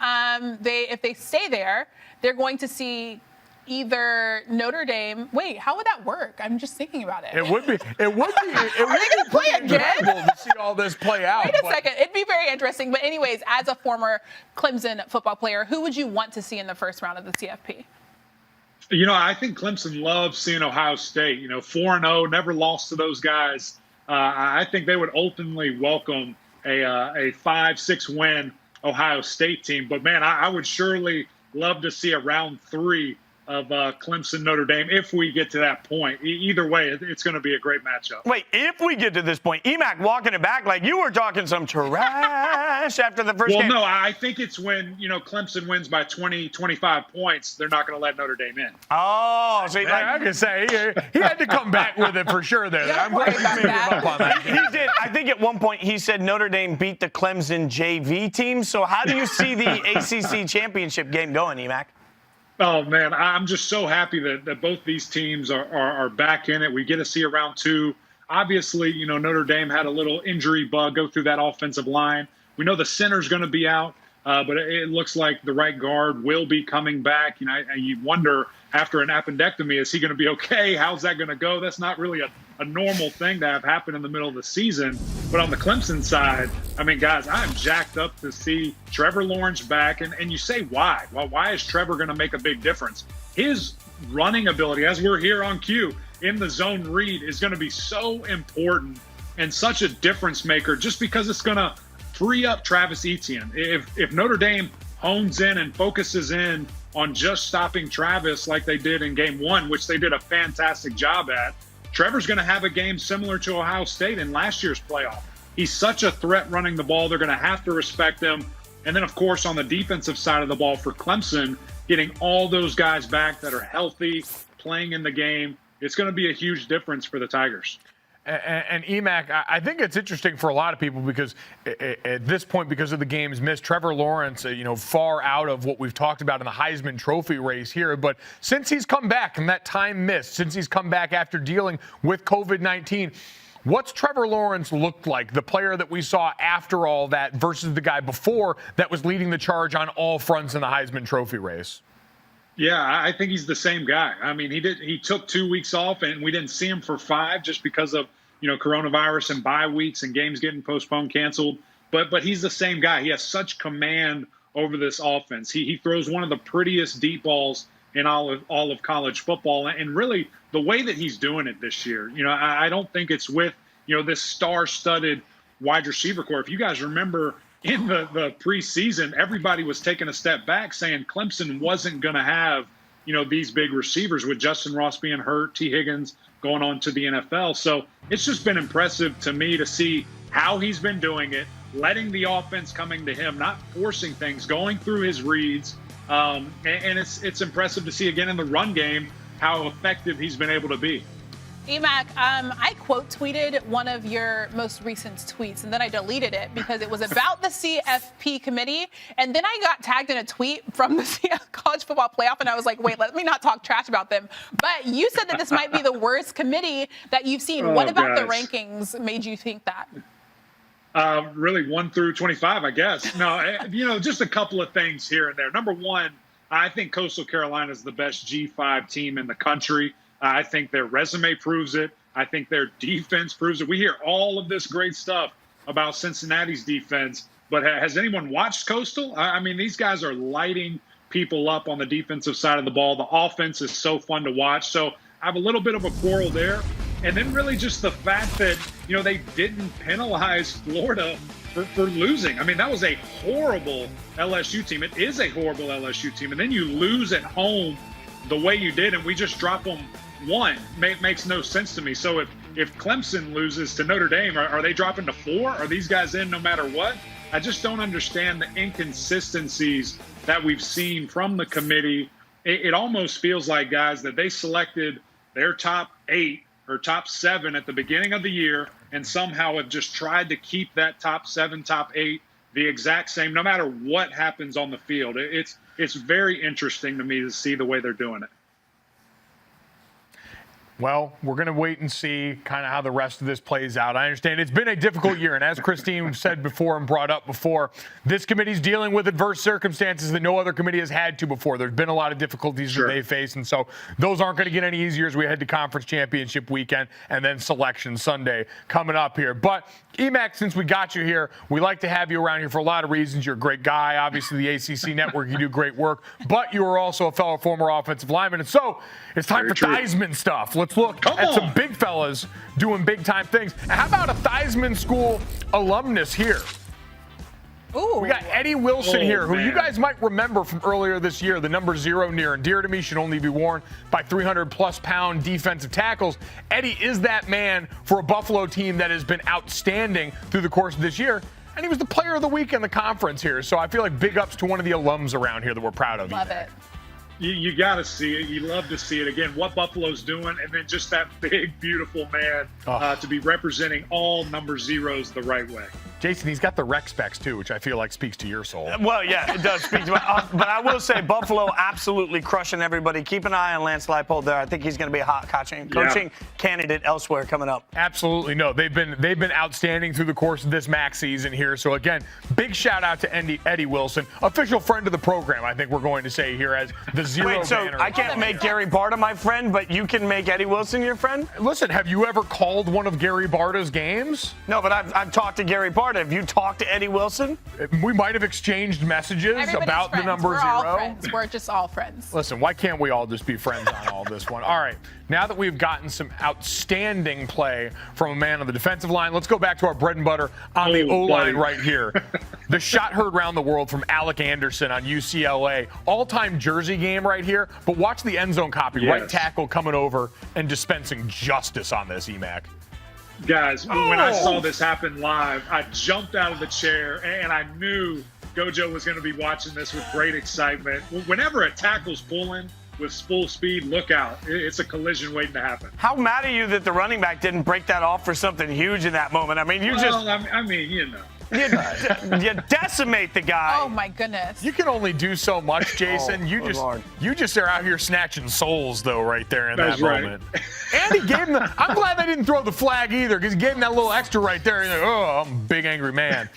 if they stay there, they're going to see either Notre Dame. Wait, how would that work? I'm just thinking about it.
It would be. Are they going
to play again?
To see all this play out.
Wait a second. It'd be very interesting. But anyways, as a former Clemson football player, who would you want to see in the first round of the CFP?
You know, I think Clemson loves seeing Ohio State. 4-0, never lost to those guys. I think they would ultimately welcome a 5-6 win Ohio State team. But, man, I would surely love to see a round 3 of Clemson Notre Dame if we get to that point. Either way, it's going to be a great matchup.
Wait, if we get to this point, EMAC walking it back like you were talking some trash after the first game.
Well, no, I think it's when, Clemson wins by 20, 25 points, they're not going to let Notre Dame in.
Oh, so
I can say he had to come back with it for sure there. I'm glad you made him up on that.
He did. I think at one point he said Notre Dame beat the Clemson JV team. So how do you see the ACC championship game going, EMAC?
Oh, man, I'm just so happy that both these teams are back in it. We get to see a round 2. Obviously, Notre Dame had a little injury bug go through that offensive line. We know the center's going to be out, but it looks like the right guard will be coming back. You wonder, after an appendectomy, is he going to be okay? How's that going to go? That's not really a normal thing to have happen in the middle of the season. But on the Clemson side, I mean, guys, I'm jacked up to see Trevor Lawrence back. And you say why? Well, why is Trevor going to make a big difference? His running ability, as we're here on cue, in the zone read is going to be so important and such a difference maker just because it's going to free up Travis Etienne. If Notre Dame hones in and focuses in on just stopping Travis like they did in game 1, which they did a fantastic job at, Trevor's going to have a game similar to Ohio State in last year's playoff. He's such a threat running the ball. They're going to have to respect him. And then, of course, on the defensive side of the ball for Clemson, getting all those guys back that are healthy, playing in the game, it's going to be a huge difference for the Tigers.
And EMAC, I think it's interesting for a lot of people because at this point, because of the games missed, Trevor Lawrence, far out of what we've talked about in the Heisman Trophy race here. But since he's come back and that time missed, since he's come back after dealing with COVID-19, what's Trevor Lawrence looked like, the player that we saw after all that versus the guy before that was leading the charge on all fronts in the Heisman Trophy race?
Yeah, I think he's the same guy. I mean, he took 2 weeks off, and we didn't see him for 5 just because of coronavirus and bye weeks and games getting postponed, canceled. But he's the same guy. He has such command over this offense. He throws one of the prettiest deep balls in all of college football, and really the way that he's doing it this year. I don't think it's with this star-studded wide receiver core. If you guys remember, in the preseason, everybody was taking a step back saying Clemson wasn't going to have, these big receivers with Justin Ross being hurt, T. Higgins going on to the NFL. So it's just been impressive to me to see how he's been doing it, letting the offense coming to him, not forcing things, going through his reads. And it's impressive to see again in the run game how effective he's been able to be.
EMAC, I quote tweeted one of your most recent tweets, and then I deleted it because it was about the CFP committee. And then I got tagged in a tweet from the college football playoff, and I was like, wait, let me not talk trash about them. But you said that this might be the worst committee that you've seen. What about the rankings made you think that?
Really 1 through 25, I guess. No, just a couple of things here and there. Number one, I think Coastal Carolina is the best G5 team in the country. I think their resume proves it. I think their defense proves it. We hear all of this great stuff about Cincinnati's defense, but has anyone watched Coastal? I mean, these guys are lighting people up on the defensive side of the ball. The offense is so fun to watch. So I have a little bit of a quarrel there. And then really just the fact that, they didn't penalize Florida for losing. I mean, that was a horrible LSU team. It is a horrible LSU team. And then you lose at home the way you did, and we just drop them 1. Makes no sense to me. So if Clemson loses to Notre Dame, are they dropping to 4? Are these guys in no matter what? I just don't understand the inconsistencies that we've seen from the committee. It almost feels like, guys, that they selected their top 8 or top 7 at the beginning of the year and somehow have just tried to keep that top 7, top 8 the exact same, no matter what happens on the field. It's very interesting to me to see the way they're doing it.
Well, we're going to wait and see kind of how the rest of this plays out. I understand it's been a difficult year, and as Christine said before and brought up before, this committee's dealing with adverse circumstances that no other committee has had to before. There's been a lot of difficulties that they face, and so those aren't going to get any easier as we head to Conference Championship weekend and then Selection Sunday coming up here. But EMAC, since we got you here, we like to have you around here for a lot of reasons. You're a great guy. Obviously, the ACC Network, you do great work, but you are also a fellow former offensive lineman, and so it's time for Thighsman stuff. Let's look at some big fellas doing big-time things. And how about a Thighsman School alumnus here?
Ooh.
We got Eddie Wilson here, who you guys might remember from earlier this year. The number 0 near and dear to me, should only be worn by 300-plus pound defensive tackles. Eddie is that man for a Buffalo team that has been outstanding through the course of this year. And he was the player of the week in the conference here. So I feel like big ups to one of the alums around here that we're proud of.
Love it.
You got to see it. You love to see it. Again, what Buffalo's doing, and then just that big, beautiful man to be representing all number 0s the right way.
Jason, he's got the rec specs, too, which I feel like speaks to your soul.
Well, yeah, it does speak to my but I will say Buffalo absolutely crushing everybody. Keep an eye on Lance Leipold there. I think he's going to be a hot coaching candidate elsewhere coming up.
Absolutely. No, they've been outstanding through the course of this MAC season here. So, again, big shout-out to Eddie Wilson, official friend of the program, I think we're going to say here as the 0
Wait, so
banner.
I can't make Gary Barta my friend, but you can make Eddie Wilson your friend?
Listen, have you ever called one of Gary Barta's games?
No, but I've talked to Gary Barta. Have you talked to Eddie Wilson?
We might have exchanged messages about the number 0.
We're all friends. We're just all friends.
Listen, why can't we all just be friends on all this one? All right, now that we've gotten some outstanding play from a man on the defensive line, let's go back to our bread and butter on the O-line right here. The shot heard around the world from Alec Anderson on UCLA. All-time jersey game right here, but watch the end zone copy.
Yes.
Right tackle coming over and dispensing justice on this, EMAC.
Guys, when I saw this happen live, I jumped out of the chair, and I knew Gojo was going to be watching this with great excitement. Whenever a tackle's pulling with full speed, look out. It's a collision waiting to happen.
How mad are you that the running back didn't break that off for something huge in that moment? I mean, you decimate the guy.
Oh my goodness.
You can only do so much, Jason. You just are out here snatching souls though, right there in that moment. And he gave him I'm glad they didn't throw the flag either, because he gave him that little extra right there. He's like, oh, I'm a big angry man.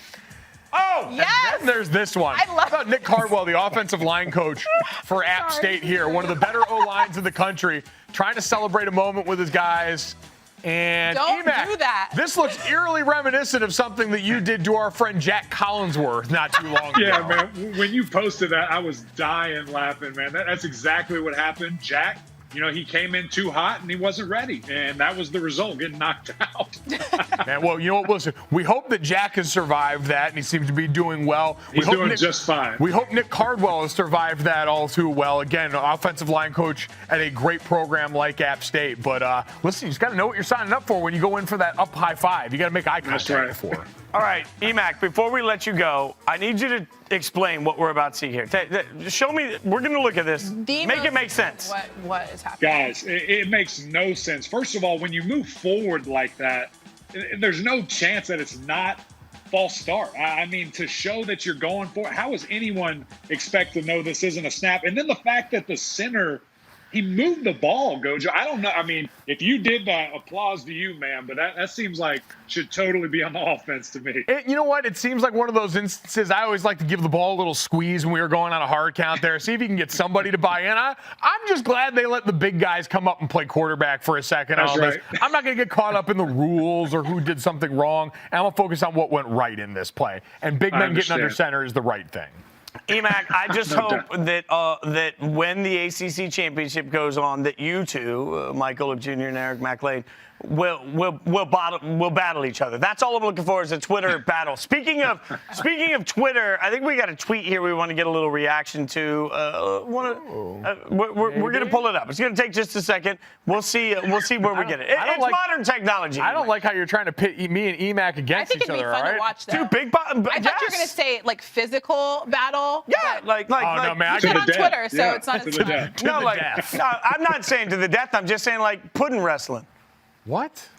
Oh,
yes!
And then there's this one. I thought Nick Cardwell, the offensive line coach for App State here, one of the better O-lines in the country, trying to celebrate a moment with his guys. And
don't
Emac,
do that.
This looks eerily reminiscent of something that you did to our friend Jack Collinsworth not too long ago.
Yeah, man. When you posted that, I was dying laughing, man. That's exactly what happened. Jack, he came in too hot and he wasn't ready. And that was the result, getting knocked out.
Man, well, you know what? Listen, we hope that Jack has survived that and he seems to be doing well.
He's doing just fine.
We hope Nick Cardwell has survived that all too well. Again, an offensive line coach at a great program like App State. But listen, you just got to know what you're signing up for when you go in for that up high five. You got to make eye contact before.
All right, Emac, before we let you go, I need you to explain what we're about to see here. Show me. We're going to look at this. Make it make sense.
What is happening?
Guys, it makes no sense. First of all, when you move forward like that, there's no chance that it's not false start. I mean, to show that you're going for it, how does anyone expect to know this isn't a snap? And then the fact that the center, he moved the ball, Gojo. I don't know. I mean, if you did that, applause to you, man. But that seems like should totally be on the offense to me.
You know what? It seems like one of those instances. I always like to give the ball a little squeeze when we were going on a hard count there. See if you can get somebody to buy in. I'm just glad they let the big guys come up and play quarterback for a second.
That's right.
I'm not going to get caught up in the rules or who did something wrong. I'm going to focus on what went right in this play. And big men getting under center is the right thing.
Emac, I just hope that when the ACC championship goes on, that you two, Mike Golic Jr. and Eric McLean, will battle each other. That's all I'm looking for is a Twitter battle. Speaking of Twitter, I think we got a tweet here we want to get a little reaction to. We're going to pull it up. It's going to take just a second. We'll see where we get it. It's modern technology.
I don't like how you're trying to pit me and Emac against each other.
I think it'd be fun to watch that.
Dude,
I thought you were going to say like physical battle.
Yeah, like
no, man,
you get on Twitter, so it's not as fun.
No, I'm not saying to the death. I'm just saying like pudding wrestling.
What?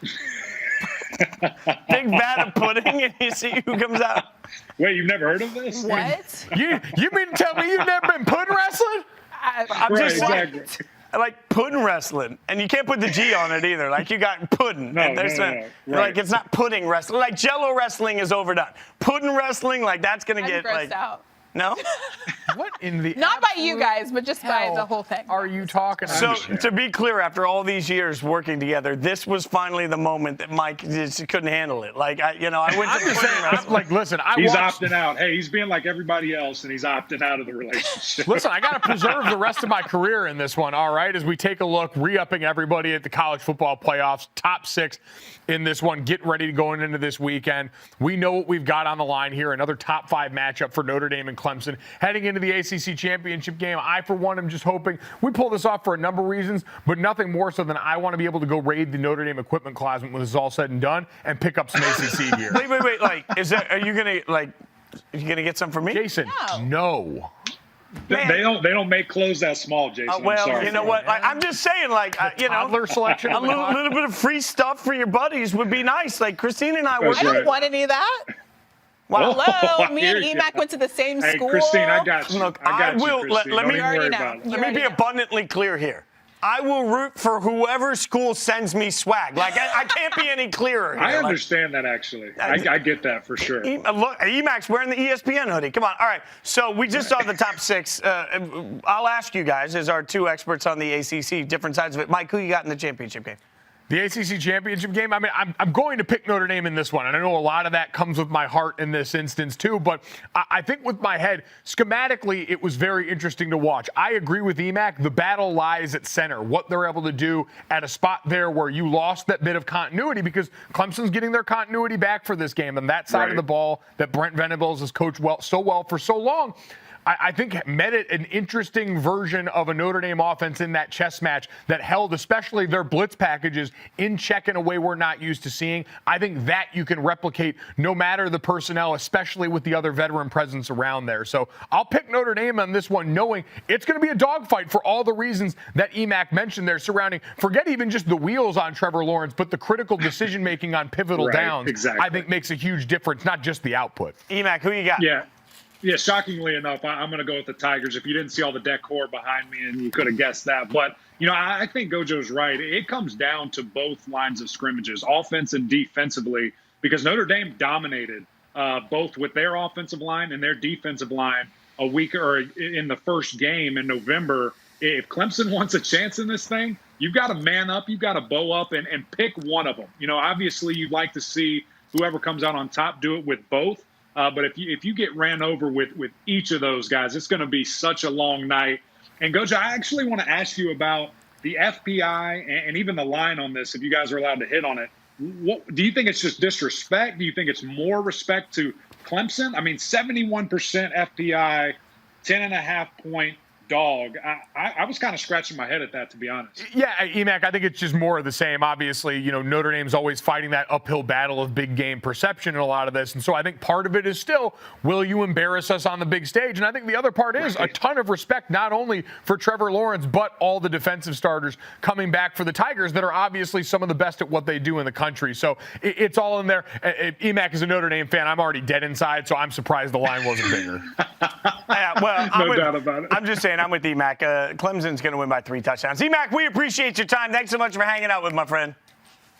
Big vat of pudding, and you see who comes out.
Wait, you've never heard of this?
What?
You mean to tell me you've never been pudding wrestling?
I'm just like pudding wrestling, and you can't put the G on it either. Like you got pudding.
No.
Like it's not pudding wrestling. Like Jello wrestling is overdone. Pudding wrestling, like that's gonna get like.
Out.
No?
What in the
Not by you guys, but just by the whole thing.
Are you talking about?
So, to be clear, after all these years working together, this was finally the moment that Mike just couldn't handle it. Like, I went to the
I'm like, listen,
he's opting out. Hey, he's being like everybody else, and he's opting out of the relationship.
Listen, I got to preserve the rest of my career in this one, all right, as we take a look, re-upping everybody at the college football playoffs, top 6 in this one, getting ready to go into this weekend. We know what we've got on the line here, another top 5 matchup for Notre Dame and Clemson. Heading into the ACC championship game, I, for one, am just hoping we pull this off for a number of reasons, but nothing more so than I want to be able to go raid the Notre Dame equipment closet when this is all said and done and pick up some ACC gear.
Wait. Like, are you gonna get some for me?
Jason, no.
They don't make clothes that small, Jason.
Well,
I'm sorry.
you know what? I'm just saying, like,
toddler selection.
a little bit of free stuff for your buddies would be nice. Like Christine and I were.
I don't want any of that.
Wow.
Hello, me and Emac went to the same school.
Hey, Christine, I got you.
Look,
I got you, Christine.
let me
already
be abundantly clear here. I will root for whoever school sends me swag. Like, I can't be any clearer here.
I understand that, actually. I get that for sure.
Look, Emac's wearing the ESPN hoodie. Come on. All right. So we just saw the top 6. I'll ask you guys, as our 2 experts on the ACC, different sides of it. Mike, who you got in the championship game?
The ACC championship game, I mean, I'm going to pick Notre Dame in this one, and I know a lot of that comes with my heart in this instance too, but I think with my head, schematically, it was very interesting to watch. I agree with Emac. The battle lies at center, what they're able to do at a spot there where you lost that bit of continuity because Clemson's getting their continuity back for this game, and that side of the ball that Brent Venables has coached so well for so long. I think met it an interesting version of a Notre Dame offense in that chess match that held especially their blitz packages in check in a way we're not used to seeing. I think that you can replicate no matter the personnel, especially with the other veteran presence around there. So I'll pick Notre Dame on this one, knowing it's going to be a dogfight for all the reasons that Emac mentioned there surrounding, forget even just the wheels on Trevor Lawrence, but the critical decision-making on pivotal downs,
exactly.
I think makes a huge difference, not just the output.
Emac, who you got?
Yeah, shockingly enough, I'm going to go with the Tigers. If you didn't see all the decor behind me, and you could have guessed that. But, I think Gojo's right. It comes down to both lines of scrimmages, offense and defensively, because Notre Dame dominated both with their offensive line and their defensive line a week or in the first game in November. If Clemson wants a chance in this thing, you've got to man up, you've got to bow up and pick one of them. Obviously you'd like to see whoever comes out on top do it with both. But if you get ran over with each of those guys, it's going to be such a long night. And Gojo, I actually want to ask you about the FPI and even the line on this, if you guys are allowed to hit on it. What, do you think it's just disrespect? Do you think it's more respect to Clemson? I mean, 71% FPI, 10.5-point dog. I was kind of scratching my head at that, to be honest.
Yeah, Emac, I think it's just more of the same. Obviously, Notre Dame's always fighting that uphill battle of big game perception in a lot of this. And so I think part of it is still, will you embarrass us on the big stage? And I think the other part is a ton of respect, not only for Trevor Lawrence, but all the defensive starters coming back for the Tigers that are obviously some of the best at what they do in the country. So it's all in there. Emac is a Notre Dame fan. I'm already dead inside, so I'm surprised the line wasn't bigger.
No doubt about it.
I'm just saying, I'm with Emac. Clemson's going to win by 3 touchdowns. Emac, we appreciate your time. Thanks so much for hanging out with my friend.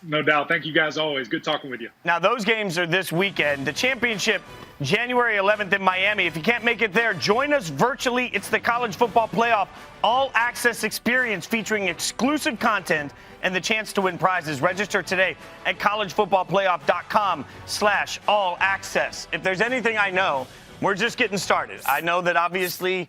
No doubt. Thank you guys always. Good talking with you.
Now, those games are this weekend. The championship, January 11th in Miami. If you can't make it there, join us virtually. It's the College Football Playoff all-access experience featuring exclusive content and the chance to win prizes. Register today at collegefootballplayoff.com/all-access. If there's anything I know, we're just getting started. I know that obviously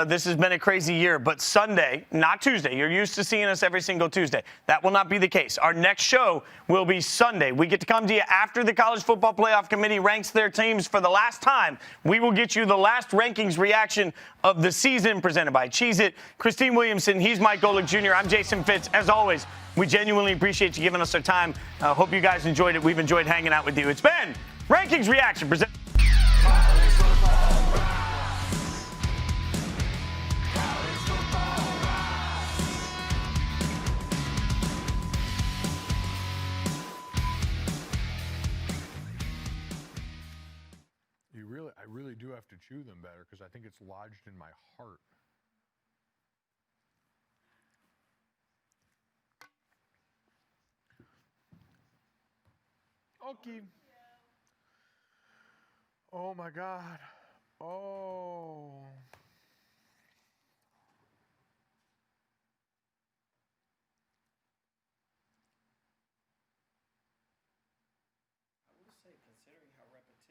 this has been a crazy year, but Sunday, not Tuesday. You're used to seeing us every single Tuesday. That will not be the case. Our next show will be Sunday. We get to come to you after the College Football Playoff Committee ranks their teams for the last time. We will get you the last rankings reaction of the season presented by Cheez-It. Christine Williamson, he's Mike Golic Jr. I'm Jason Fitz. As always, we genuinely appreciate you giving us our time. Hope you guys enjoyed it. We've enjoyed hanging out with you. It's been Rankings Reaction presented.
I really do have to chew them better because I think it's lodged in my heart. Okay. Oh my God. Oh.